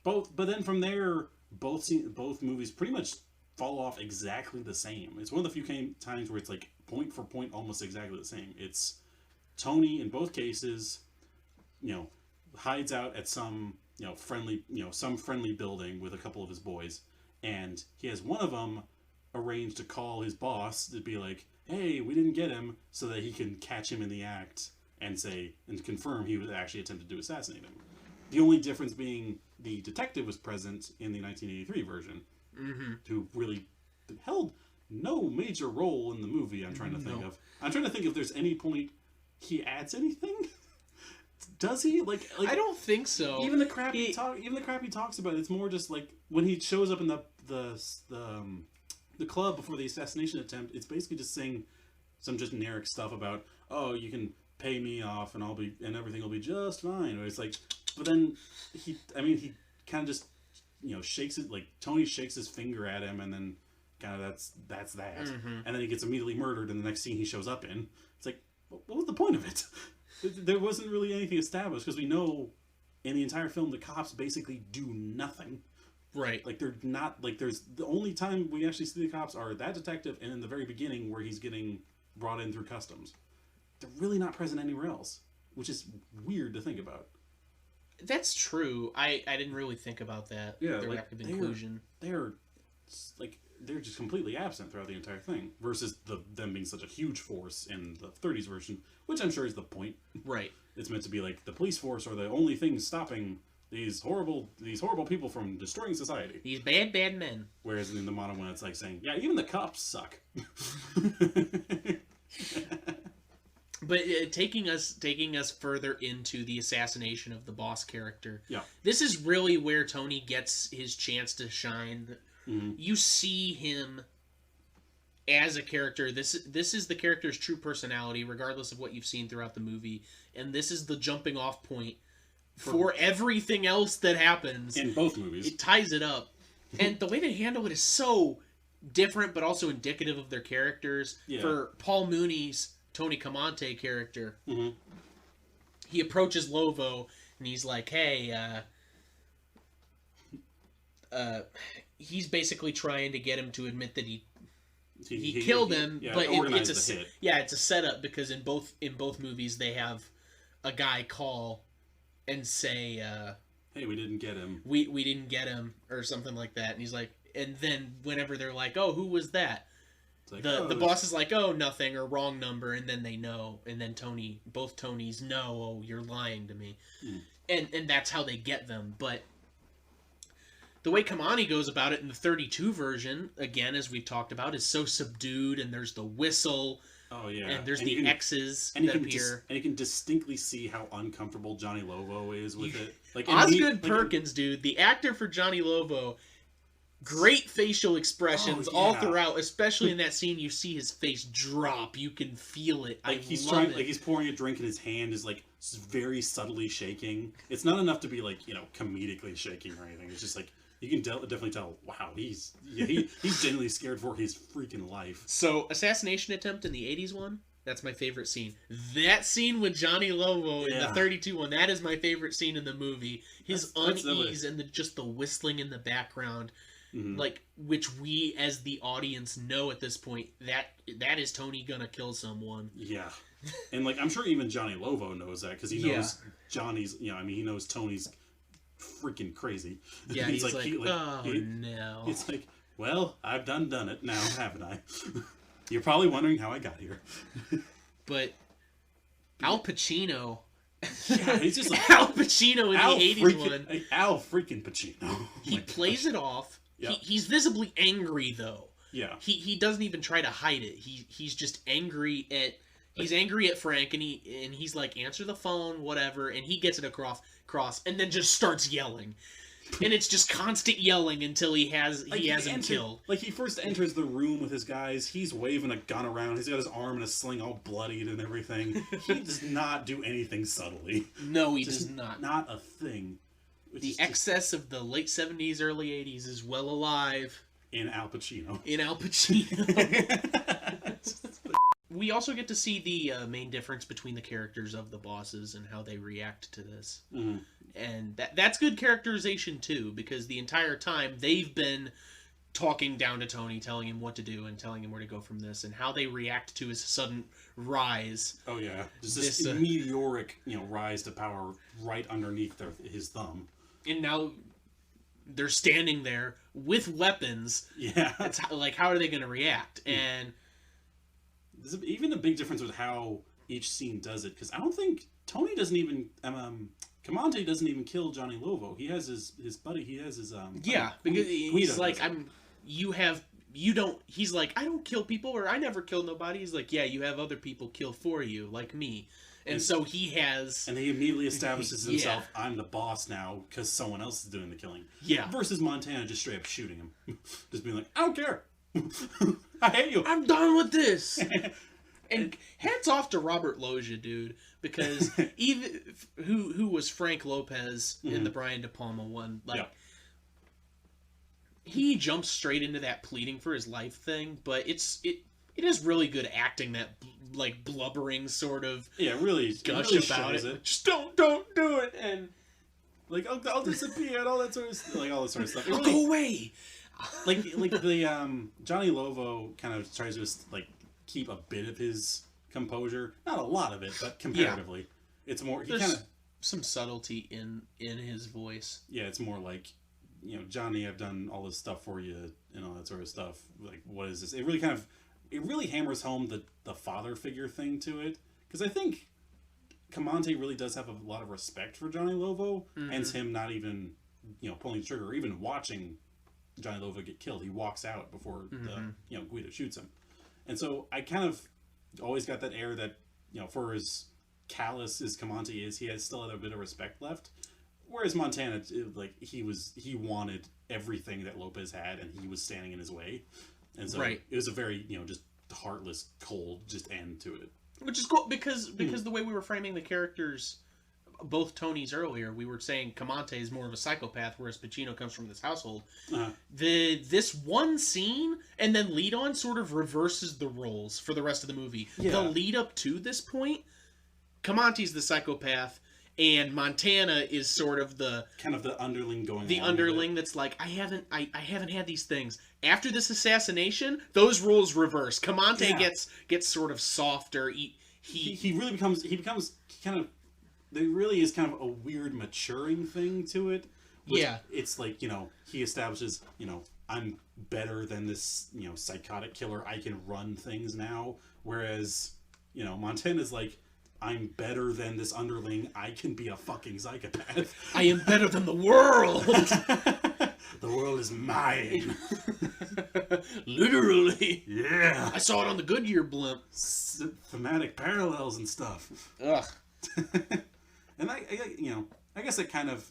but then from there, both movies pretty much fall off exactly the same. It's one of the few times where it's like point for point almost exactly the same. It's Tony in both cases, hides out at some friendly building with a couple of his boys, and he has one of them arranged to call his boss to be like, hey, we didn't get him, so that he can catch him in the act and confirm he was actually attempted to assassinate him. The only difference being the detective was present in the 1983 version, who really held no major role in the movie. I'm trying to think of. I'm trying to think if there's any point he adds anything. Does he? Like I don't think so. Even the crap he talks about, it's more just like when he shows up in the club before the assassination attempt. It's basically just saying some generic stuff about, oh, you can pay me off and everything will be just fine. Or it's like, but then he kind of just shakes it, like Tony shakes his finger at him, and then kind of that's that. And then he gets immediately murdered in the next scene he shows up in. It's like, what was the point of it? There wasn't really anything established, because we know in the entire film the cops basically do nothing. Right. Like they're not, like there's the only time we actually see the cops are that detective and in the very beginning where he's getting brought in through customs. They're really not present anywhere else, which is weird to think about. That's true. I didn't really think about that. Yeah, their lack of inclusion. They're just completely absent throughout the entire thing, versus them being such a huge force in the 30s version, which I'm sure is the point. Right. It's meant to be like the police force are the only thing stopping these horrible people from destroying society. These bad men. Whereas in the modern one, it's like saying, yeah, even the cops suck. But taking us further into the assassination of the boss character, this is really where Tony gets his chance to shine. You see him as a character. This is the character's true personality, regardless of what you've seen throughout the movie, and this is the jumping off point for everything else that happens in both movies. It ties it up, and the way they handle it is so different, but also indicative of their characters. For Paul Mooney's Tony Kamante character, he approaches Lovo and he's like, hey, he's basically trying to get him to admit that he killed him, but it's a setup, because in both movies they have a guy call and say, hey, we didn't get him. We didn't get him, or something like that. And he's like, and then whenever they're like, oh, who was that? Like, the boss is like, oh, nothing, or wrong number, and then they know, and then both Tonys know, oh, you're lying to me. And that's how they get them. But the way Kamani goes about it in the 32 version, again, as we've talked about, is so subdued, and there's the whistle. Oh, yeah. And there's the X's that appear. And you can distinctly see how uncomfortable Johnny Lovo is with it. Like Osgood Perkins, dude, the actor for Johnny Lovo, great facial expressions all throughout, especially in that scene. You see his face drop. You can feel it. Like he's pouring a drink and his hand is like very subtly shaking. It's not enough to be like, comedically shaking or anything. It's just like, you can definitely tell, wow, he's genuinely scared for his freaking life. So, assassination attempt in the 80s one, that's my favorite scene. That scene with Johnny Lovo in the 32 one, that is my favorite scene in the movie. His unease and just the whistling in the background, like, which we as the audience know at this point, that is Tony gonna kill someone. Yeah. And, like, I'm sure even Johnny Lovo knows that, because he knows Johnny's, he knows Tony's freaking crazy. Yeah, he's like, no. It's like, well, I've done it now, haven't I? You're probably wondering how I got here. But Al Pacino. Yeah, he's just like Al Pacino in the 80s one. Al freaking Pacino. He plays it off. Yeah. He's visibly angry, though. Yeah. He doesn't even try to hide it. He's just angry at... He's angry at Frank, and he's like, answer the phone, whatever, and he gets it across, and then just starts yelling. And it's just constant yelling until he has him killed. Like, he first enters the room with his guys, he's waving a gun around, he's got his arm in a sling all bloodied and everything. He does not do anything subtly. No, he does not. Not a thing. The excess of the late 70s, early 80s is well alive. In Al Pacino. We also get to see the main difference between the characters of the bosses and how they react to this. Mm-hmm. And that's good characterization, too, because the entire time they've been talking down to Tony, telling him what to do and telling him where to go from this, and how they react to his sudden rise. Oh, yeah. Just this meteoric, rise to power right underneath his thumb. And now they're standing there with weapons. Yeah. It's like, how are they going to react? And there's even a big difference with how each scene does it, because I don't think Tony doesn't even Comante doesn't even kill Johnny Lovo. He has his buddy. He has his yeah, because he's like, he's like, I don't kill people, or I never kill nobody. He's like, yeah, you have other people kill for you, like me. And so he has... And he immediately establishes himself, I'm the boss now, because someone else is doing the killing. Yeah. Versus Montana just straight up shooting him. Just being like, I don't care. I hate you. I'm done with this. And hats off to Robert Loggia, dude, because even who was Frank Lopez in the Brian De Palma one, like... Yeah. He jumps straight into that pleading for his life thing, but it is really good acting, that like blubbering sort of really gush really about it. Just don't do it, and like I'll disappear and all that sort of like all that sort of stuff. Really, go away. Like the Johnny Lovo kind of tries to like keep a bit of his composure, not a lot of it, but comparatively, it's more. He kind of some subtlety in his voice. Yeah, it's more like, Johnny, I've done all this stuff for you and all that sort of stuff. Like, what is this? It really hammers home the father figure thing to it. Because I think Comante really does have a lot of respect for Johnny Lovo, hence him not even, pulling the trigger or even watching Johnny Lovo get killed. He walks out before Guido shoots him. And so I kind of always got that air that, for as callous as Comante is, he still had a bit of respect left. Whereas Montana, he wanted everything that Lopez had, and he was standing in his way. And so it was a very, just heartless, cold, just end to it. Which is cool, because the way we were framing the characters, both Tonys earlier, we were saying Comante is more of a psychopath, whereas Pacino comes from this household. This one scene, and then lead on, sort of reverses the roles for the rest of the movie. Yeah. The lead up to this point, Comante's the psychopath, and Montana is sort of the underling going. The underling that's like, I haven't had these things. After this assassination, those roles reverse. Comante gets sort of softer. He really becomes kind of. There really is kind of a weird maturing thing to it. It's like, he establishes, I'm better than this, psychotic killer. I can run things now. Whereas, Montana's like, I'm better than this underling. I can be a fucking psychopath. I am better than the world. The world is mine. Literally. Yeah. I saw it on the Goodyear blimp. Thematic parallels and stuff. Ugh. And I guess it kind of...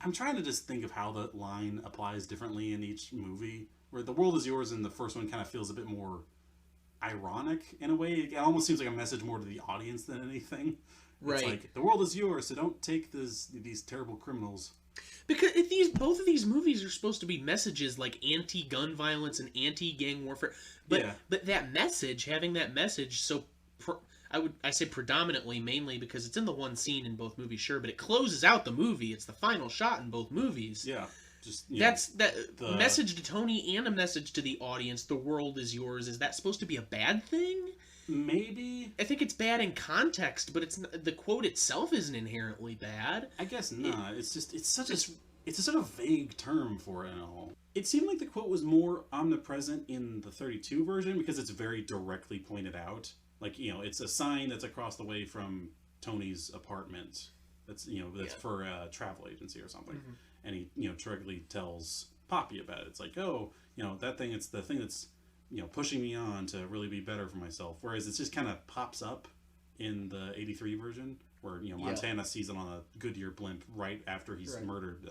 I'm trying to just think of how the line applies differently in each movie. Where the world is yours in the first one kind of feels a bit more ironic in a way. It almost seems like a message more to the audience than anything. Right. It's like, the world is yours, so don't take these terrible criminals. Because both of these movies are supposed to be messages like anti-gun violence and anti-gang warfare. But that message, having that message, so I say predominantly, mainly because it's in the one scene in both movies, sure, but it closes out the movie. It's the final shot in both movies. Yeah. The message to Tony and a message to the audience. The world is yours. Is that supposed to be a bad thing? Maybe. I think it's bad in context, but the quote itself isn't inherently bad. I guess not. It's a sort of vague term for it and all. It seemed like the quote was more omnipresent in the 32 version because it's very directly pointed out. Like, it's a sign that's across the way from Tony's apartment. That's for a travel agency or something. Mm-hmm. And he, directly tells Poppy about it. It's like, oh, that thing, it's the thing that's, pushing me on to really be better for myself. Whereas it just kind of pops up in the 83 version. where Montana sees it on a Goodyear blimp right after he's murdered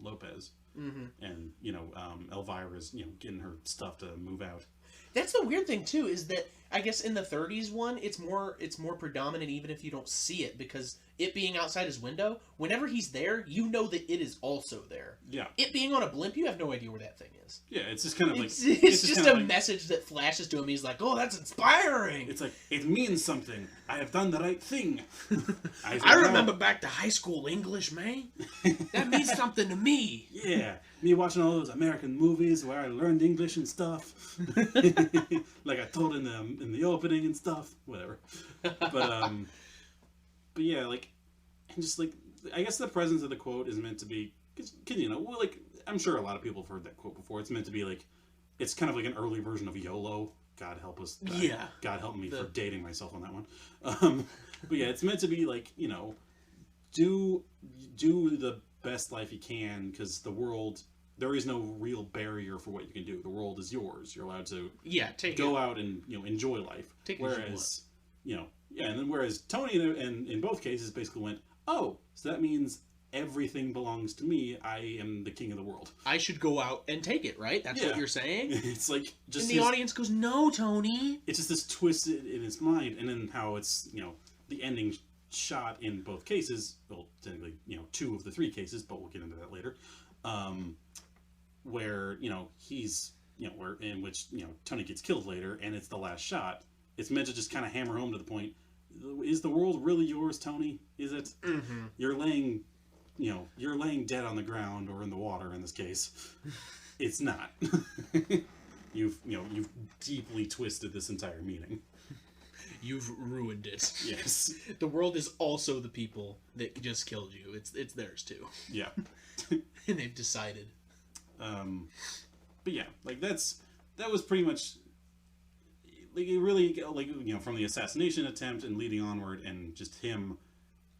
Lopez, and Elvira's getting her stuff to move out. That's the weird thing too, is that I guess in the 30s one, it's more predominant even if you don't see it, because it being outside his window, whenever he's there, you know that it is also there. Yeah. It being on a blimp, you have no idea where that thing is. Yeah, it's just kind of like... It's just a message that flashes to him. He's like, oh, that's inspiring! It's like, it means something. I have done the right thing. I remember back to high school English, man. That means something to me. Yeah. Me watching all those American movies where I learned English and stuff. Like I told in the opening and stuff. Whatever. But yeah, like, and just like, I guess the presence of the quote is meant to be, cause like, I'm sure a lot of people have heard that quote before. It's meant to be like, it's kind of like an early version of YOLO. God help us. God help me for dating myself on that one. But yeah, it's meant to be like, do the best life you can, because the world, there is no real barrier for what you can do. The world is yours. You're allowed to go out and enjoy life. Whereas, whereas Tony in both cases basically went, oh, so that means everything belongs to me. I am the king of the world. I should go out and take it, right? That's what you're saying? It's like just and the audience goes, no, Tony. It's just this twist in his mind, and then how it's, the ending shot in both cases, well, technically, 2 of the 3 cases, but we'll get into that later, where, he's, where in which, Tony gets killed later, and it's the last shot. It's meant to just kind of hammer home to the point, is the world really yours, Tony? Is it? Mm-hmm. You're laying dead on the ground, or in the water in this case. It's not. You've deeply twisted this entire meaning. You've ruined it. Yes. The world is also the people that just killed you. It's theirs too. Yeah. And they've decided. But yeah, like that was pretty much like it really, like, from the assassination attempt and leading onward, and just him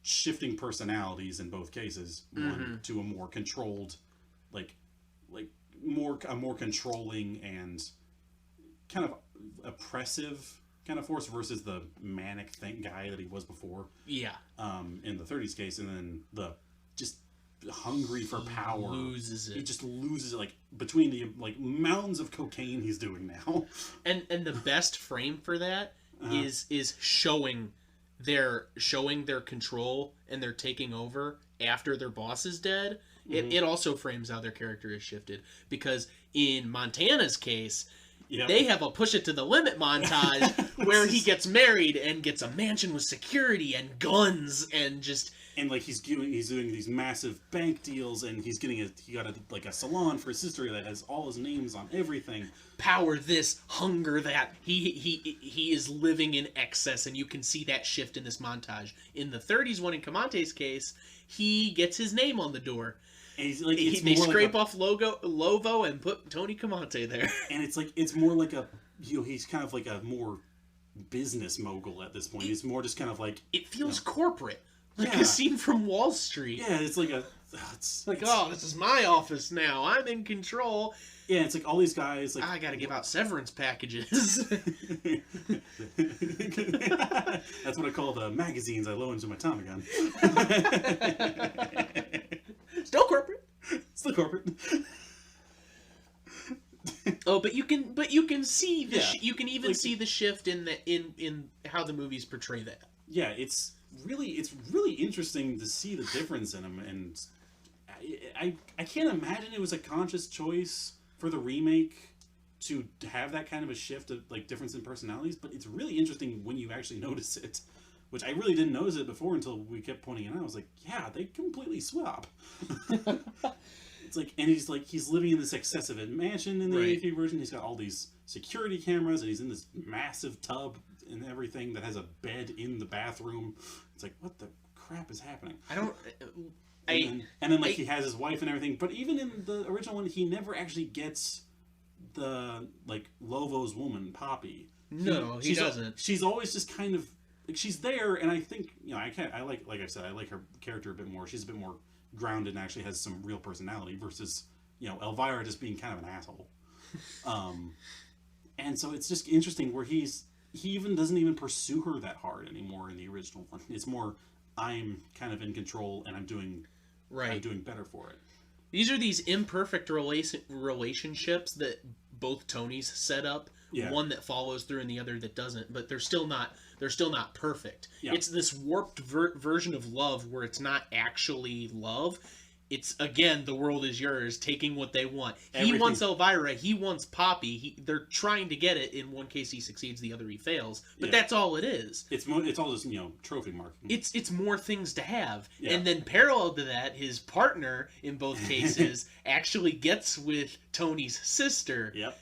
shifting personalities in both cases, one to a more controlled, a more controlling and kind of oppressive kind of force, versus the manic guy that he was before. Yeah. In the 30s case, and then the just hungry for power. Loses it. He just loses it, like, between the mountains of cocaine he's doing now. And the best frame for that is showing their control and their taking over after their boss is dead. It also frames how their character is shifted, because in Montana's case, they have a push it to the limit montage where he gets married and gets a mansion with security and guns and just... And like he's doing these massive bank deals, and he got a salon for his sister that has all his names on everything. Power this, hunger that. He is living in excess, and you can see that shift in this montage. In the 30s one, in Camante's case, he gets his name on the door. And he's like, they scrape off Lovo and put Tony Camante there. And it's more like a, he's kind of like a more business mogul at this point. He's more just kind of like... It feels corporate. Like a scene from Wall Street. Yeah, it's like this is my office now. I'm in control. Yeah, it's like all these guys, like... I gotta give out severance packages. That's what I call the magazines I loan to my Tommy gun. Still corporate. Still corporate. Oh, but you can see you can even see the shift in how the movies portray that. Yeah, it's really interesting to see the difference in them, and I can't imagine it was a conscious choice for the remake to have that kind of a shift of difference in personalities, but it's really interesting when you actually notice it, which I really didn't notice it before until we kept pointing it out. I was like, yeah, they completely swap. It's like, and he's living in this excessive mansion in the 80 version. He's got all these security cameras, and he's in this massive tub and everything that has a bed in the bathroom. It's like, what the crap is happening? And then he has his wife and everything, but even in the original one, he never actually gets the Lovo's woman, Poppy. No, he doesn't. She's always just kind of she's there, and I think I like I said, I like her character a bit more. She's a bit more grounded and actually has some real personality, versus Elvira just being kind of an asshole. And so it's just interesting where he even doesn't even pursue her that hard anymore in the original one. It's more, I'm kind of in control and I'm doing better for it. These are these imperfect relationships that both Tonys set up. Yeah. One that follows through and the other that doesn't, but they're still not perfect. Yeah. It's this warped version of love where it's not actually love. It's, again, the world is yours, taking what they want. Everything. He wants Elvira, he wants Poppy. They're trying to get it. In one case he succeeds, the other he fails. But that's all it is. It's all just, trophy marking. It's more things to have. Yeah. And then parallel to that, his partner, in both cases, actually gets with Tony's sister. Yep.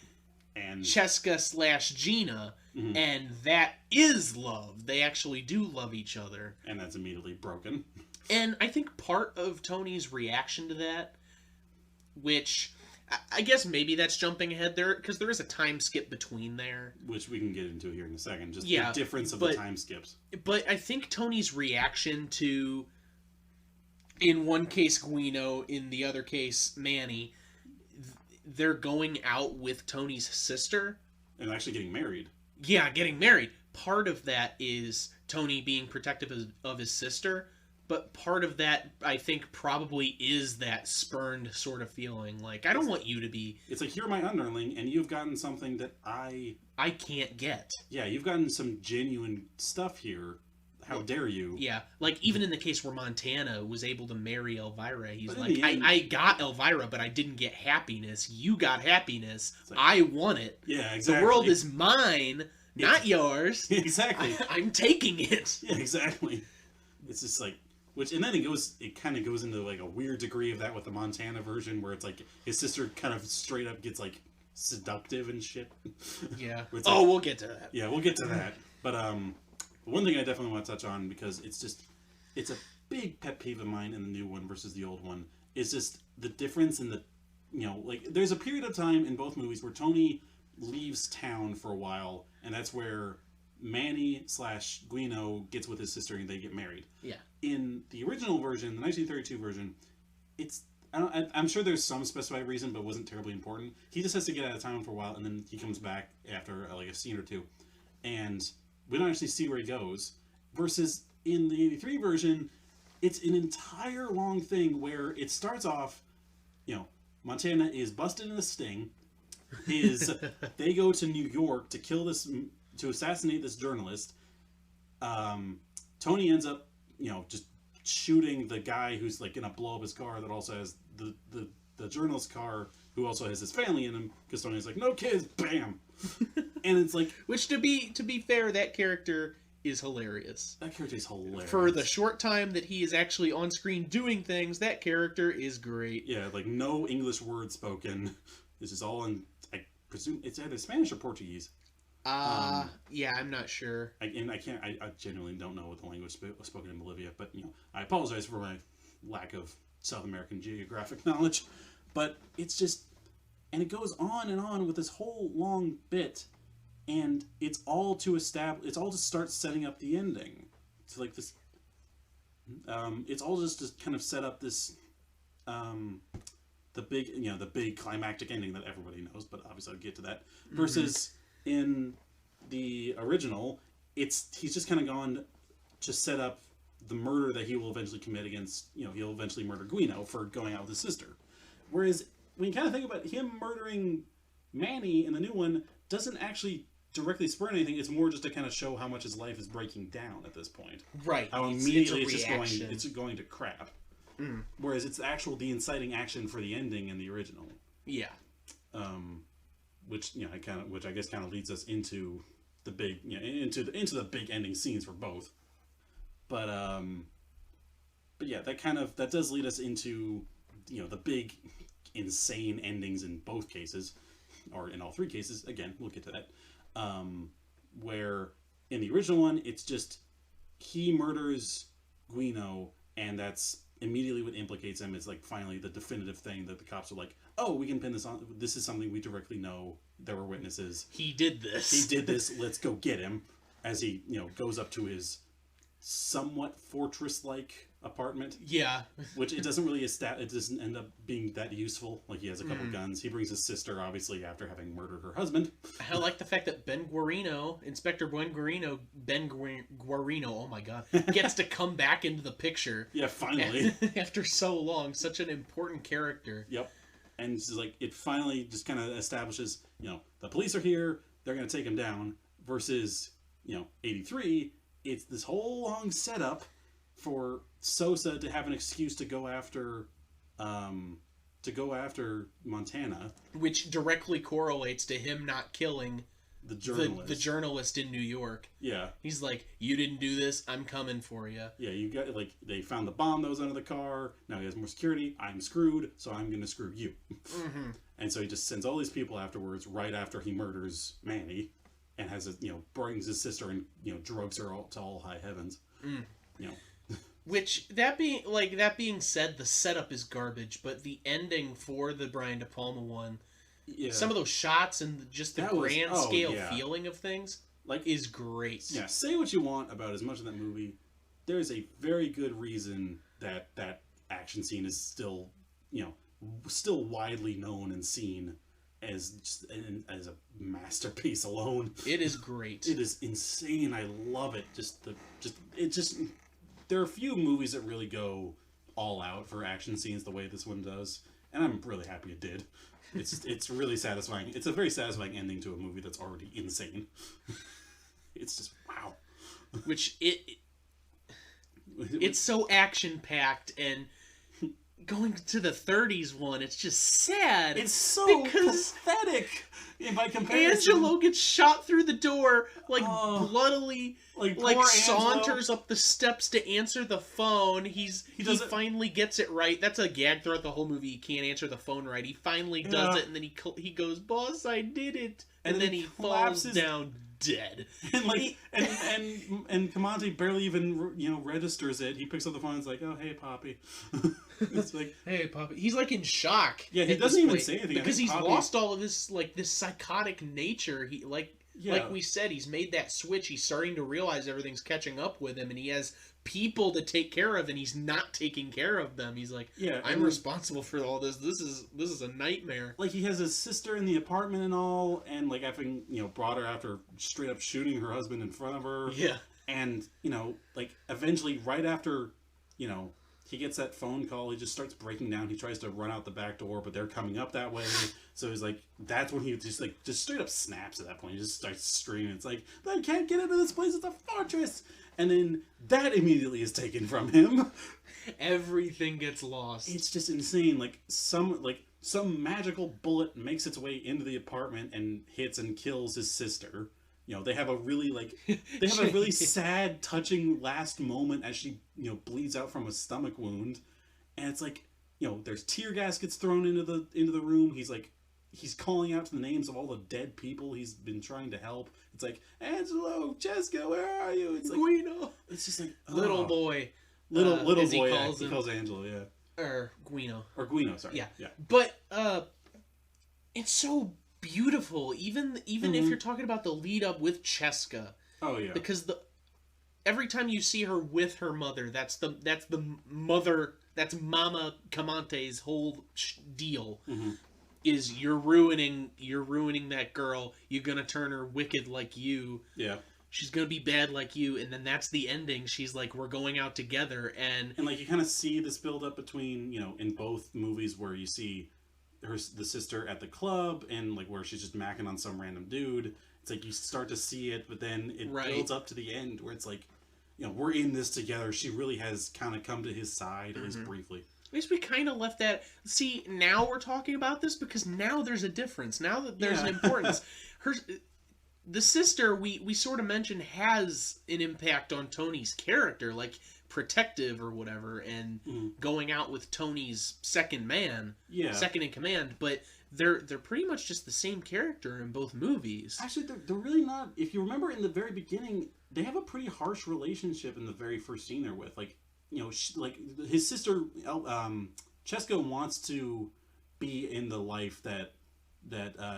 And Cheska/Gina. Mm-hmm. And that is love. They actually do love each other. And that's immediately broken. And I think part of Tony's reaction to that, which I guess maybe that's jumping ahead there, because there is a time skip between there. Which we can get into here in a second. Just the difference of the time skips. But I think Tony's reaction to, in one case Guino, in the other case Manny, they're going out with Tony's sister. And actually getting married. Yeah, getting married. Part of that is Tony being protective of his sister. But part of that, I think, probably is that spurned sort of feeling. Like, I don't want you to be... It's like, you're my underling, and you've gotten something that I can't get. Yeah, you've gotten some genuine stuff here. How dare you? Yeah, like, even in the case where Montana was able to marry Elvira, he's like, I got Elvira, but I didn't get happiness. You got happiness. Like, I want it. Yeah, exactly. The world is mine, not yours. Exactly. I'm taking it. Yeah, exactly. It's just like... and then it kind of goes into like a weird degree of that with the Montana version, where it's like his sister kind of straight up gets like seductive and shit. Yeah. We'll get to that. Yeah, we'll get to that. But one thing I definitely want to touch on, because it's a big pet peeve of mine in the new one versus the old one, is just the difference in the, like, there's a period of time in both movies where Tony leaves town for a while, and that's where Manny/Guino gets with his sister and they get married. Yeah. In the original version, the 1932 version, I'm sure there's some specified reason, but it wasn't terribly important. He just has to get out of town for a while, and then he comes back after like a scene or two, and we don't actually see where he goes. Versus in the 83 version, it's an entire long thing where it starts off, Montana is busted in a sting. They go to New York to assassinate this journalist. Tony ends up, just shooting the guy who's like gonna blow up his car that also has the journalist's car, who also has his family in him, because Tony's like, no kids, bam. And it's like, which to be fair, that character is hilarious. That character is hilarious. For the short time that he is actually on screen doing things, that character is great. Yeah, like no English word spoken. This is all in, I presume it's either Spanish or Portuguese. Yeah, I'm not sure. I genuinely don't know what the language was spoken in Bolivia, but, I apologize for my lack of South American geographic knowledge. But it's just, and it goes on and on with this whole long bit, and it's all to start setting up the ending. It's like this, it's all just to kind of set up this, the big climactic ending that everybody knows, but obviously I'll get to that. Versus... In the original, he's just kind of gone to set up the murder that he will eventually commit against, he'll eventually murder Guino for going out with his sister. Whereas, when you kind of think about him murdering Manny in the new one, doesn't actually directly spur anything. It's more just to kind of show how much his life is breaking down at this point. Right. How immediately it's going to crap. Mm. Whereas it's the inciting action for the ending in the original. Yeah. Which I guess kind of leads us into the big into the big ending scenes for both. But yeah, that does lead us into the big insane endings in both cases, or in all three cases. Again, we'll get to that. Where in the original one, it's just he murders Guino, and that's immediately what implicates him. It's like finally the definitive thing that the cops are like, oh, we can pin this on. This is something we directly know. There were witnesses. He did this. Let's go get him. As he, goes up to his somewhat fortress-like apartment. Yeah. Which it doesn't really it doesn't end up being that useful. Like, he has a couple guns. He brings his sister, obviously, after having murdered her husband. I like the fact that Inspector Ben Guarino, oh my god, gets to come back into the picture. Yeah, finally. After so long. Such an important character. Yep. And it's like, it finally just kind of establishes, the police are here, they're going to take him down, versus, 83, it's this whole long setup for Sosa to have an excuse to go after Montana, which directly correlates to him not killing the journalist. The journalist in New York. Yeah. He's like, you didn't do this, I'm coming for you. Yeah, you got, they found the bomb that was under the car, now he has more security, I'm screwed, so I'm gonna screw you. And so he just sends all these people afterwards, right after he murders Manny, and brings his sister and, drugs her to all high heavens. Which, that being said, the setup is garbage, but the ending for the Brian De Palma one, some of those shots and just the grand scale feeling of things, is great. Yeah, say what you want about as much of that movie, there's a very good reason that action scene is still widely known and seen as a masterpiece alone. It is great. It is insane. I love it. There are a few movies that really go all out for action scenes the way this one does, and I'm really happy it did. It's really satisfying. It's a very satisfying ending to a movie that's already insane. It's just wow. Which it's so action packed, and going to the 30s one, it's just sad. It's so pathetic by comparison. Angelo gets shot through the door, bloodily, saunters up the steps to answer the phone. He finally gets it right. That's a gag throughout the whole movie. He can't answer the phone right. He finally does it, and then he goes, "Boss, I did it," and then he falls down dead. And Camonte barely even registers it. He picks up the phone and is like, "Oh, hey, Poppy." It's like, "Hey, Poppy." He's in shock. Yeah, he doesn't even say anything because he's lost all of his this psychotic nature. He like we said, he's made that switch. He's starting to realize everything's catching up with him, and he has people to take care of, and he's not taking care of them. He's like, I'm responsible for all this. This is a nightmare. He has his sister in the apartment and all, and having brought her after straight up shooting her husband in front of her. Yeah. And eventually, right after he gets that phone call, he just starts breaking down. He tries to run out the back door, but they're coming up that way. So he's that's when he just straight up snaps at that point. He just starts screaming. It's like, I can't get into this place. It's a fortress. And then that immediately is taken from him. Everything gets lost. It's just insane. Some magical bullet makes its way into the apartment and hits and kills his sister. They have a really sad, touching last moment as she bleeds out from a stomach wound, and it's there's tear gas gets thrown into the room. He's calling out to the names of all the dead people he's been trying to help. It's like, Angelo, Cheska, where are you? It's Guino. It's just little boy. Little boy. He calls Angelo, yeah. Or Guino. Sorry. Yeah. But it's so beautiful, even if you're talking about the lead up with Cheska. Oh yeah. Because every time you see her with her mother, that's the mother. That's Mama Camonte's whole deal. Is you're ruining that girl. You're gonna turn her wicked like you. Yeah. She's gonna be bad like you, and then that's the ending. She's like, we're going out together, and you kind of see this build up between in both movies where you see the sister at the club and where she's just macking on some random dude. It's you start to see it, but then it builds up to the end where it's we're in this together. She really has kind of come to his side, at least briefly. At least we kind of left that. See, now we're talking about this because now there's a difference. Now that there's an importance. The sister, we sort of mentioned, has an impact on Tony's character, protective or whatever, and going out with Tony's second man, second in command. But they're pretty much just the same character in both movies. Actually, they're really not. If you remember in the very beginning, they have a pretty harsh relationship in the very first scene they're with. His sister, Cheska, wants to be in the life that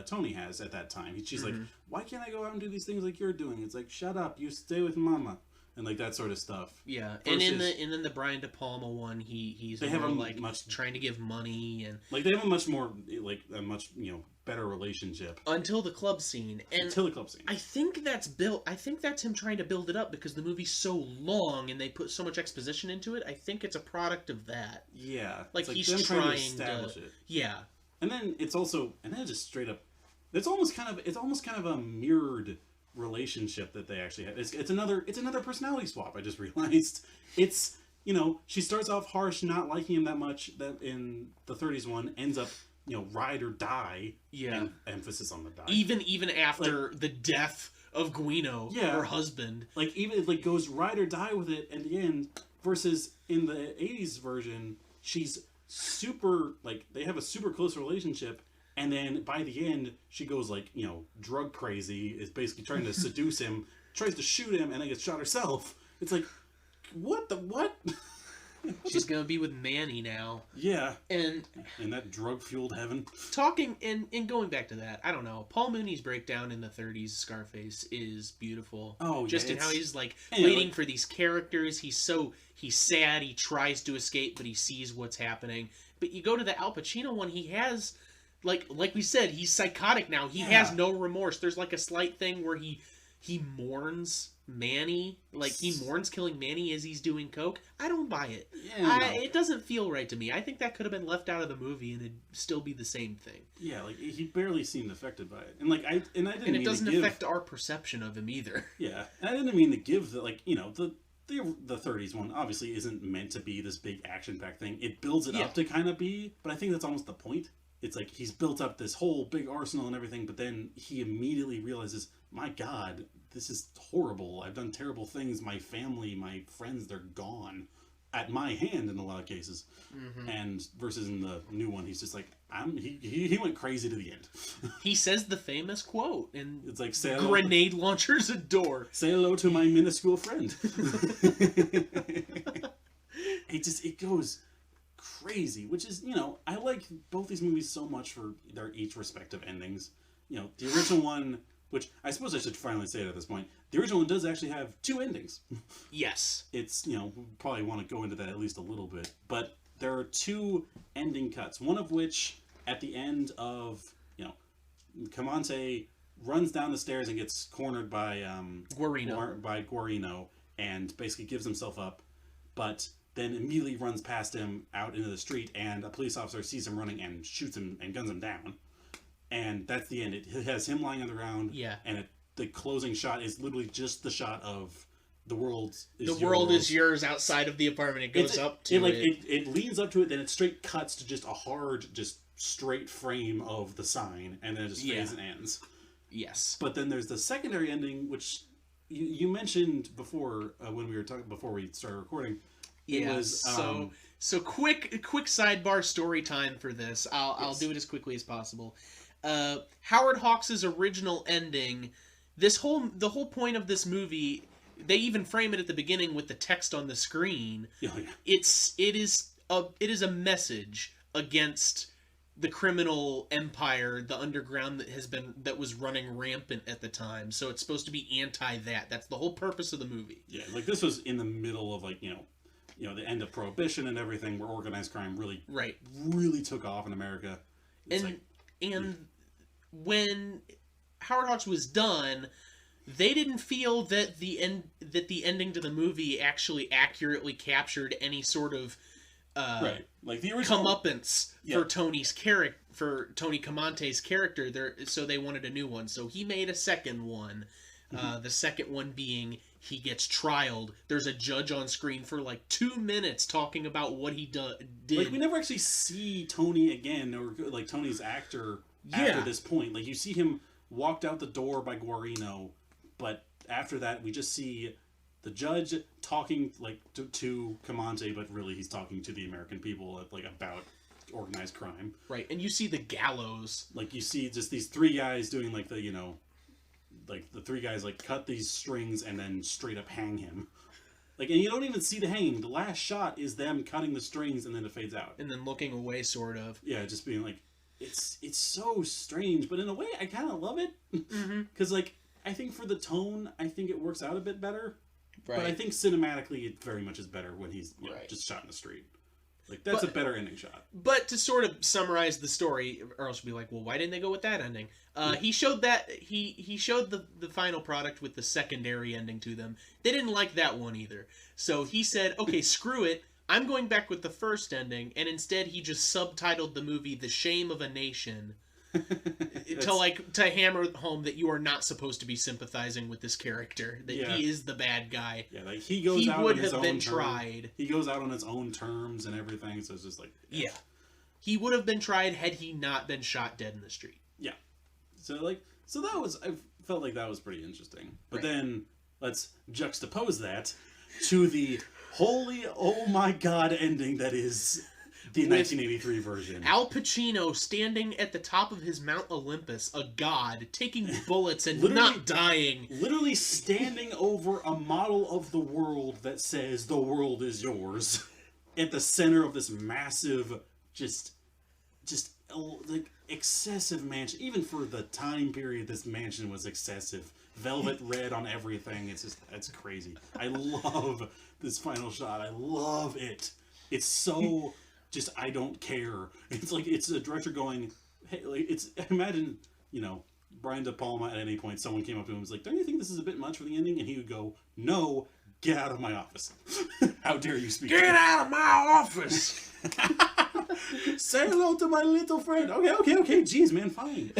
Tony has at that time. She's like, why can't I go out and do these things like you're doing? It's shut up, you stay with Mama. and like that sort of stuff. Yeah, Versus, and in the Brian De Palma one, he's they more have like trying to give money and like they have a much more like a much better relationship until the club scene. I think that's built. I think that's him trying to build it up because the movie's so long and they put so much exposition into it. I think it's a product of that. Yeah, like it's he's them trying to establish it. Yeah, and then it's just straight up. It's almost kind of a mirrored relationship that they actually have. It's another personality swap. I just realized it's she starts off harsh, not liking him that much. That in the 30s one ends up ride or die. Yeah, and emphasis on the die. Even after the death of Guino, her husband, goes ride or die with it at the end. Versus in the 80s version, she's super they have a super close relationship. And then by the end, she goes drug crazy, is basically trying to seduce him, tries to shoot him, and then gets shot herself. It's like, what? She's gonna be with Manny now. Yeah. And in that drug-fueled heaven. Talking, and going back to that, I don't know, Paul Mooney's breakdown in the 30s Scarface is beautiful. Oh, just in how he's waiting for these characters. He's sad, he tries to escape, but he sees what's happening. But you go to the Al Pacino one, he has... Like we said, he's psychotic now. He has no remorse. There's a slight thing where he mourns Manny. He mourns killing Manny as he's doing coke. I don't buy it. Yeah, it doesn't feel right to me. I think that could have been left out of the movie and it'd still be the same thing. Yeah, he barely seemed affected by it. And I didn't mean to give... And it doesn't affect our perception of him either. Yeah. And I didn't mean to give the 30s one obviously isn't meant to be this big action-packed thing. It builds it up to kind of be, but I think that's almost the point. It's he's built up this whole big arsenal and everything, but then he immediately realizes, my God, this is horrible. I've done terrible things. My family, my friends, they're gone at my hand in a lot of cases. Mm-hmm. And versus in the new one, he's just he went crazy to the end. He says the famous quote, and it's say grenade launchers a door. Say hello to my minuscule friend. It goes crazy, which is, I like both these movies so much for their each respective endings. The original one, which I suppose I should finally say it at this point, the original one does actually have two endings. Yes. It's, we probably want to go into that at least a little bit, but there are two ending cuts, one of which at the end of, Camante runs down the stairs and gets cornered by Guarino and basically gives himself up, but then immediately runs past him out into the street, and a police officer sees him running and shoots him and guns him down. And that's the end. It has him lying on the ground. Yeah. And the closing shot is literally just the shot of the world is yours outside of the apartment. It goes up to it. It leans up to it, then it straight cuts to just a hard, just straight frame of the sign, and then it just fades and ends. Yes. But then there's the secondary ending, which you mentioned before when we were talking before we started recording. It was so quick sidebar story time for this. I'll do it as quickly as possible. Howard Hawks' original ending, the whole point of this movie, they even frame it at the beginning with the text on the screen. Oh, yeah. It is a message against the criminal empire, the underground that was running rampant at the time. So it's supposed to be anti that. That's the whole purpose of the movie. Yeah, this was in the middle of the end of Prohibition and everything, where organized crime really took off in America. And when Howard Hawks was done, they didn't feel that the ending to the movie actually accurately captured any sort of the original comeuppance for Tony's character, for Tony Camonte's character. So they wanted a new one. So he made a second one. The second one being he gets trialed. There's a judge on screen for 2 minutes talking about what he did. We never actually see Tony again, or Tony's actor after this point. You see him walked out the door by Guarino, but after that we just see the judge talking to Camonte, but really he's talking to the American people about organized crime. Right, and you see the gallows. You see just these three guys doing the three guys cut these strings and then straight up hang him. And you don't even see the hanging. The last shot is them cutting the strings and then it fades out. And then looking away, sort of. Yeah, just being it's so strange, but in a way I kind of love it. Because I think for the tone, I think it works out a bit better. Right. But I think cinematically it very much is better when he's right. just shot in the street. Like, that's a better ending shot. But to sort of summarize the story, or else you'll be like, well, why didn't they go with that ending? He showed that he showed the final product with the secondary ending to them. They didn't like that one either. So he said, okay, screw it. I'm going back with the first ending, and instead he just subtitled the movie "The Shame of a Nation" to hammer home that you are not supposed to be sympathizing with this character. That he is the bad guy. Yeah, like he goes out on his own terms. He goes out on his own terms and everything. So it's just like he would have been tried had he not been shot dead in the street. Yeah. So that was, I felt like that was pretty interesting. But then let's juxtapose that to the holy oh my god ending that is the 1983 version. Al Pacino standing at the top of his Mount Olympus, a god, taking bullets and not dying. Literally standing over a model of the world that says the world is yours. At the center of this massive, just like excessive mansion. Even for the time period this mansion was excessive. Velvet red on everything. It's crazy. I love this final shot. I love it. It's so just, I don't care. It's like, it's a director going, hey, like, it's, imagine, Brian De Palma at any point, someone came up to him and was like, don't you think this is a bit much for the ending? And he would go, no, get out of my office. How dare you speak? Get out of my office! Say hello to my little friend. Okay. Jeez, man, fine.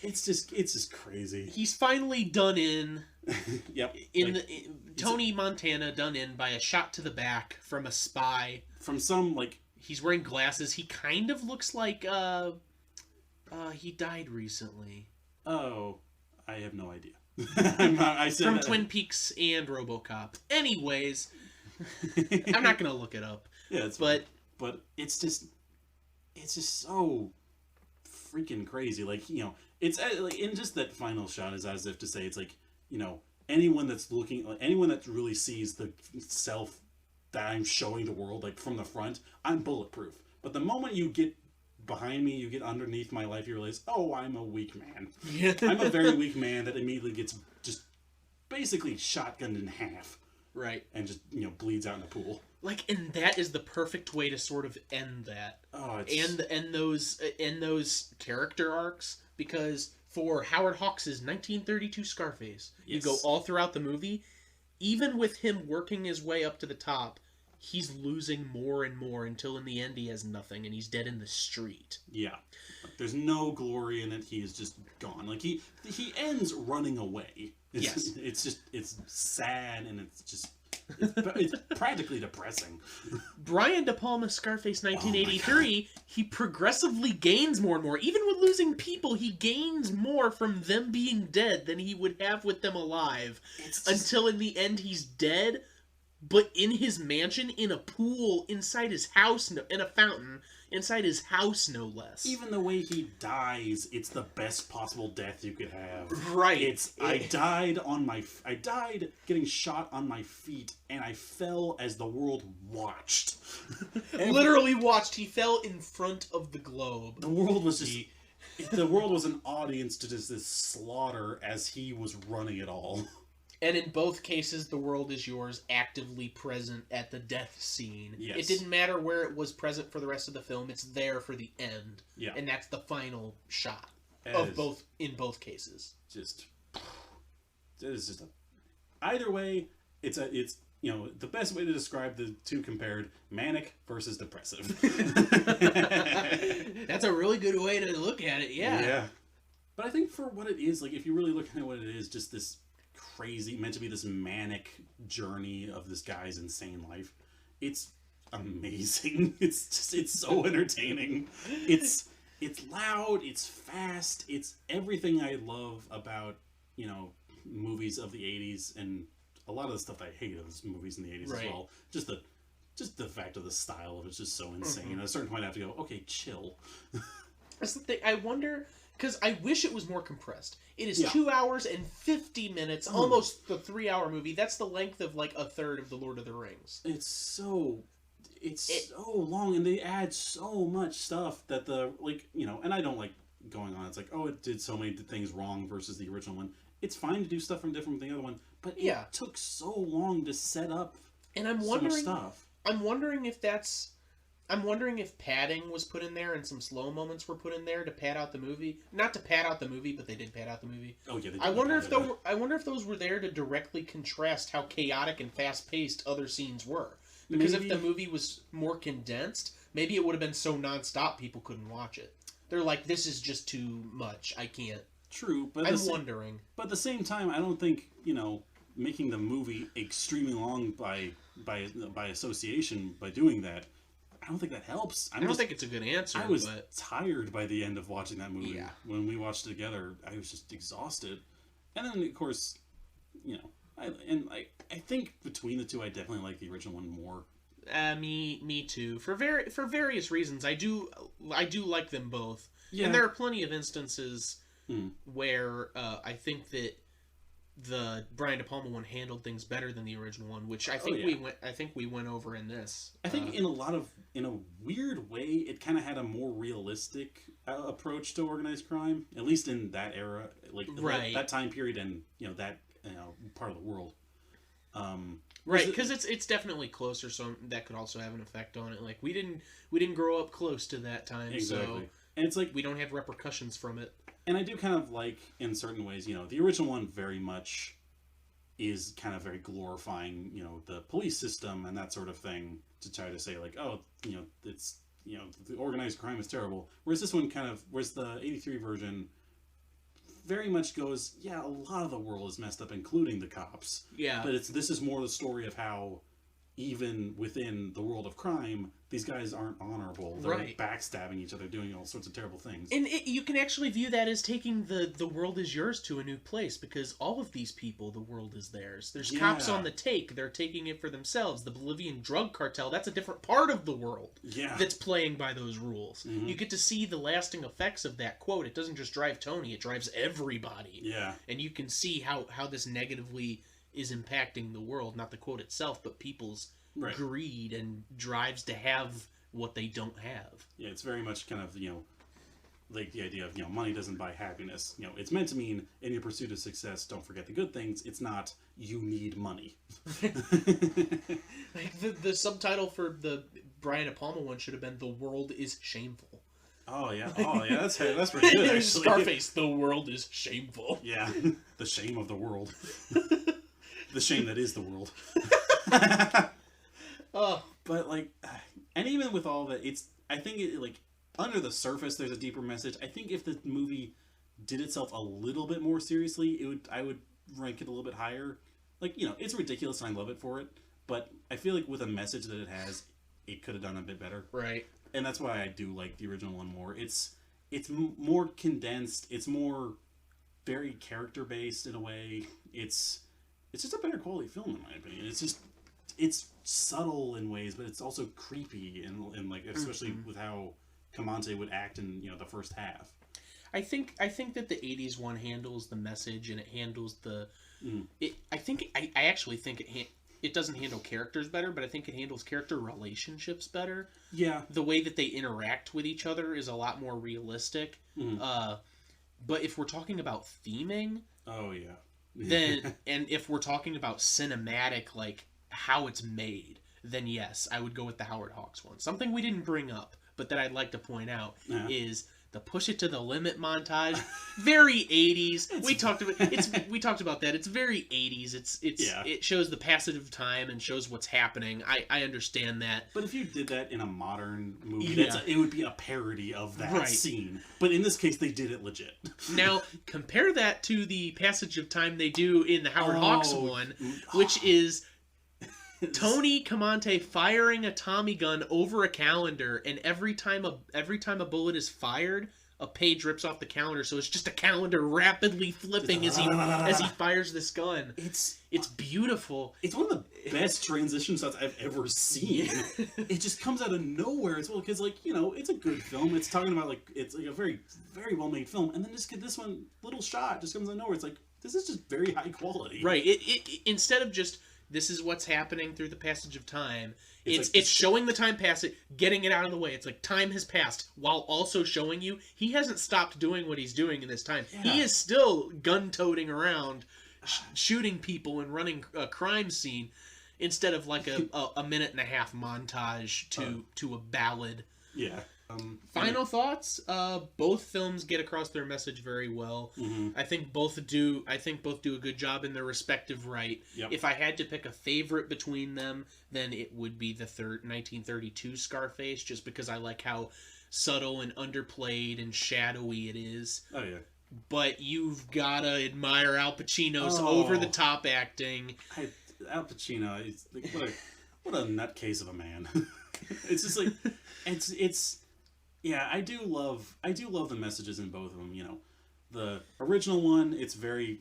It's just crazy. He's finally done in. Yep. Tony Montana done in by a shot to the back from a spy. From some, like... He's wearing glasses. He kind of looks like, he died recently. Oh, I have no idea. From Twin Peaks and RoboCop. Anyways, I'm not gonna look it up. Yeah, but it's just so freaking crazy. Like, it's like, in just that final shot is as if to say, it's like, anyone that's looking, like, anyone that really sees the self that I'm showing the world, like, from the front, I'm bulletproof. But the moment you get behind me, you get underneath my life, you realize, oh, I'm a weak man. I'm a very weak man that immediately gets just basically shotgunned in half. Right. And just, bleeds out in the pool. Like, and that is the perfect way to sort of end that. Oh, it's... And those character arcs, because for Howard Hawks' 1932 Scarface, you go all throughout the movie, even with him working his way up to the top, he's losing more and more until in the end he has nothing and he's dead in the street. Yeah. There's no glory in it. He is just gone. Like, he ends running away. It's sad, and it's practically depressing. Brian De Palma Scarface 1983, he progressively gains more and more. Even with losing people, he gains more from them being dead than he would have with them alive. Until in the end he's dead, but in his mansion, in a pool, inside his house, in a fountain, inside his house, no less. Even the way he dies, it's the best possible death you could have. Right. I died getting shot on my feet, and I fell as the world watched. Literally watched. He fell in front of the globe. The world was just... the world was an audience to just this slaughter as he was running it all. And in both cases, the world is yours, actively present at the death scene. Yes. It didn't matter where it was present for the rest of the film. It's there for the end. Yeah. And that's the final shot in both cases. Either way, it's the best way to describe the two compared: manic versus depressive. That's a really good way to look at it. Yeah. Yeah. But I think for what it is, like, if you really look at what it is, just this crazy, meant to be this manic journey of this guy's insane life. It's amazing. It's so entertaining. It's loud, it's fast, it's everything I love about, movies of the 80s, and a lot of the stuff I hate of movies in the 80s as well. Just the fact of the style of it's just so insane. Mm-hmm. At a certain point I have to go, okay, chill. That's the thing. I wonder, because I wish it was more compressed. It is 2 hours and 50 minutes, almost the 3-hour movie. That's the length of like a third of The Lord of the Rings. It's so long, and they add so much stuff that and I don't like going on. It's like, oh, it did so many things wrong versus the original one. It's fine to do stuff from different from the other one, but it took so long to set up. And I'm wondering, I'm wondering if padding was put in there and some slow moments were put in there to pad out the movie. Not to pad out the movie, but they did pad out the movie. Oh yeah, they did. I wonder if those were there to directly contrast how chaotic and fast paced other scenes were. Because if the movie was more condensed, maybe it would have been so nonstop people couldn't watch it. They're like, this is just too much. I can't. True, but I'm wondering. But at the same time, I don't think, making the movie extremely long by association by doing that, I don't think that helps. I don't think it's a good answer. I was tired by the end of watching that movie. Yeah. When we watched it together, I was just exhausted. And then, of course, I think between the two, I definitely like the original one more. Me too. For various reasons, I do like them both. Yeah. And there are plenty of instances where I think that the Brian De Palma one handled things better than the original one, which I think we went over in this. I think in a weird way, it kind of had a more realistic approach to organized crime, at least in that era, like that time period, and that part of the world. Right, because it's definitely closer, so that could also have an effect on it. Like we didn't grow up close to that time, exactly. So and it's like we don't have repercussions from it. And I do kind of like, in certain ways, the original one very much is kind of very glorifying, the police system and that sort of thing, to try to say like, oh, it's the organized crime is terrible. Whereas this one whereas the '83 version very much goes, yeah, a lot of the world is messed up, including the cops. Yeah. But this is more the story of how, even within the world of crime, these guys aren't honorable. They're backstabbing each other, doing all sorts of terrible things. And you can actually view that as taking the world is yours to a new place, because all of these people, the world is theirs. There's cops on the take. They're taking it for themselves. The Bolivian drug cartel, that's a different part of the world that's playing by those rules. Mm-hmm. You get to see the lasting effects of that quote. It doesn't just drive Tony, it drives everybody. Yeah. And you can see how this negatively is impacting the world, not the quote itself, but people's greed and drives to have what they don't have. Yeah, it's very much kind of, like the idea of, money doesn't buy happiness. It's meant to mean, in your pursuit of success, don't forget the good things. It's not, you need money. Like the subtitle for the Brian De Palma one should have been, "The world is shameful." Oh yeah, that's pretty good, actually. Scarface, "The world is shameful." Yeah, the shame of the world. The shame that is the world. But and even with all that, I think under the surface there's a deeper message. I think if the movie did itself a little bit more seriously, I would rank it a little bit higher. It's ridiculous and I love it for it, but I feel like with a message that it has, it could have done a bit better. Right. And that's why I do like the original one more. It's more condensed. It's more very character based in a way. It's just a better quality film in my opinion. It's subtle in ways, but it's also creepy and especially with how Camonte would act in the first half. I think that the '80s one handles the message and it handles the. I actually think it doesn't handle characters better, but I think it handles character relationships better. Yeah. The way that they interact with each other is a lot more realistic. But if we're talking about theming, oh yeah. then and if we're talking about cinematic, like how it's made, then yes, I would go with the Howard Hawks one. Something we didn't bring up, but that I'd like to point out is the push it to the limit montage. Very 80s. We talked about that. It's very 80s. It shows the passage of time and shows what's happening. I understand that. But if you did that in a modern movie, it would be a parody of that scene. But in this case, they did it legit. Now, compare that to the passage of time they do in the Howard Hawks one, which is Tony Camonte firing a Tommy gun over a calendar, and every time a bullet is fired, a page rips off the calendar, so it's just a calendar rapidly flipping as he fires this gun. It's beautiful. It's one of the best transition shots I've ever seen. It just comes out of nowhere as well, because it's a good film. It's talking about it's a very, very well made film, and then just get this one little shot just comes out of nowhere. It's like, this is just very high quality. Right. It instead of just This is what's happening through the passage of time. It's showing the time passing, getting it out of the way. It's like time has passed while also showing you he hasn't stopped doing what he's doing in this time. Yeah. He is still gun-toting around, shooting people and running a crime scene instead of like a minute and a half montage to a ballad. Yeah. Final thoughts. Both films get across their message very well. Mm-hmm. I think both do a good job in their respective right. Yep. If I had to pick a favorite between them, then it would be the 1932 Scarface, just because I like how subtle and underplayed and shadowy it is. Oh yeah. But you've gotta admire Al Pacino's over the top acting. Al Pacino, is like, what a nutcase of a man. It's just like it's. Yeah, I do love the messages in both of them. You know, the original one, it's very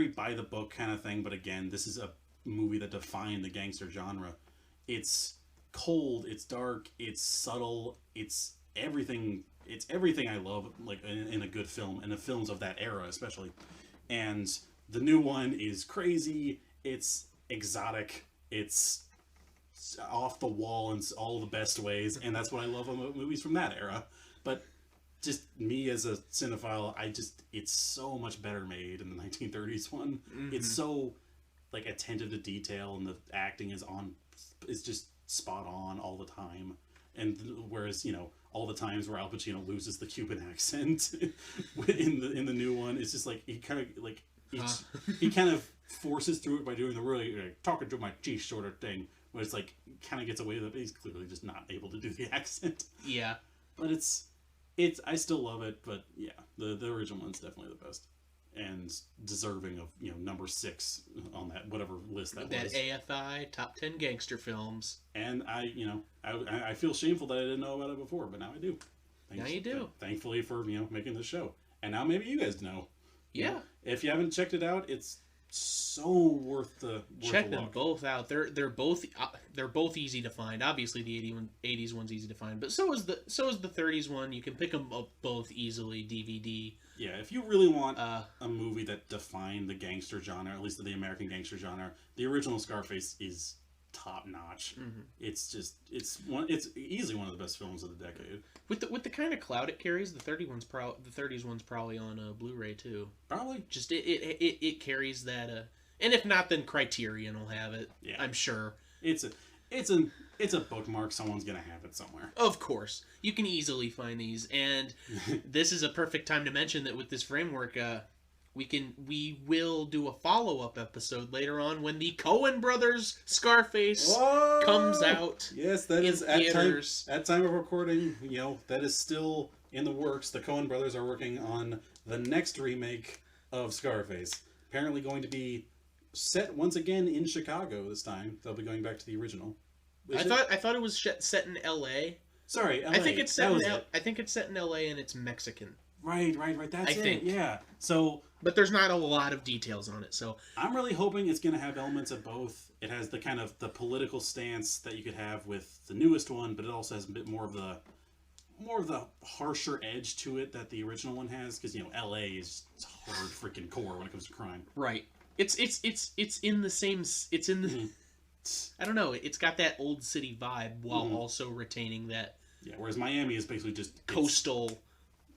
by the book kind of thing. But again, this is a movie that defined the gangster genre. It's cold, it's dark, it's subtle, it's everything. It's everything I love, like in a good film, and the films of that era especially. And the new one is crazy. It's exotic. It's off the wall in all the best ways, and that's what I love about movies from that era. But just me as a cinephile, it's so much better made in the 1930s one. Mm-hmm. It's so like attentive to detail, and the acting is just spot on all the time. And whereas, you know, all the times where Al Pacino loses the Cuban accent in the new one, it's just like he kind of forces through it by doing the really talking to my teeth sort of thing. Where it's like, kind of gets away with it, but he's clearly just not able to do the accent. Yeah. But I still love it, but yeah, the original one's definitely the best. And deserving of, you know, number 6 on that, whatever list that was. That AFI Top 10 Gangster Films. And I feel shameful that I didn't know about it before, but now I do. Now you do. Thankfully for, you know, making this show. And now maybe you guys know. Yeah. You know, if you haven't checked it out, it's so worth the check them both out. They're both easy to find. Obviously, the 80s one's easy to find, but so is the 30s one. You can pick them up both easily. DVD. Yeah, if you really want a movie that defined the gangster genre, at least the American gangster genre, the original Scarface is top notch. Mm-hmm. It's easily one of the best films of the decade. With the kind of clout it carries, the 30s one's probably on Blu-ray too. Probably. Just it carries that. And if not, then Criterion will have it. Yeah. I'm sure. It's a bookmark. Someone's gonna have it somewhere. Of course, you can easily find these, and this is a perfect time to mention that with this framework, we will do a follow-up episode later on when the Coen Brothers Scarface comes out. Yes, that is at time of recording. You know, that is still in the works. The Coen Brothers are working on the next remake of Scarface. Apparently going to be set once again in Chicago this time. They'll be going back to the original. I thought it was set in L.A. Sorry, LA. I think it's set in L.A. and it's Mexican. Right. That's it. Think. Yeah. So, but there's not a lot of details on it. So I'm really hoping it's going to have elements of both. It has the kind of the political stance that you could have with the newest one, but it also has a bit more of the harsher edge to it that the original one has, because, you know, L.A. is hard freaking core when it comes to crime. Right. It's in the same. It's in the. Mm-hmm. I don't know. It's got that old city vibe while also retaining that. Yeah. Whereas Miami is basically just coastal.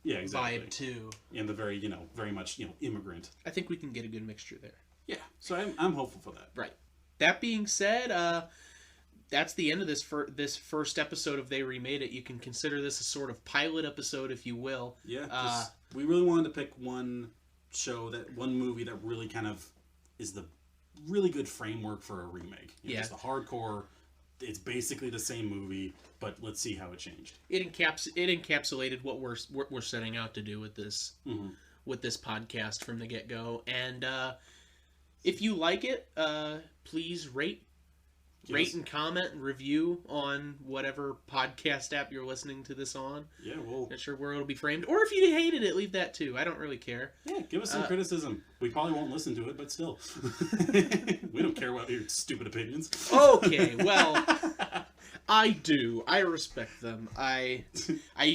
Yeah, exactly. Vibe too. And the very much, immigrant. I think we can get a good mixture there. Yeah. So I'm hopeful for that. Right. That being said, that's the end of this first episode of They Remade It. You can consider this a sort of pilot episode, if you will. Yeah. We really wanted to pick one movie that really kind of is the really good framework for a remake. Just the hardcore. It's basically the same movie, but let's see how it changed. It encapsulated what we're setting out to do with this with this podcast from the get go. And if you like it, please rate and comment and review on whatever podcast app you're listening to this on. Yeah, well, not sure where it'll be framed. Or if you hated it, leave that too. I don't really care. Yeah, give us some criticism. We probably won't listen to it, but still. We don't care about your stupid opinions. Okay, well, I do. I respect them. I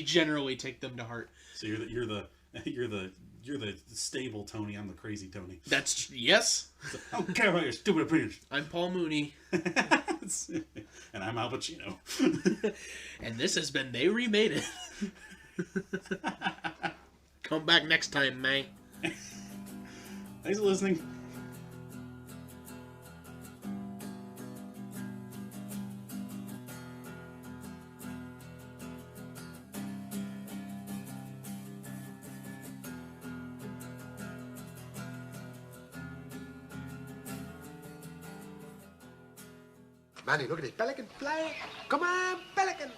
generally take them to heart. So you're the You're the stable Tony. I'm the crazy Tony. That's yes. So, I don't care about your stupid opinions. I'm Paul Mooney. And I'm Al Pacino. And this has been They Remade It. Come back next time, man. Thanks for listening. Manny, look at this pelican flying. Come on, pelican.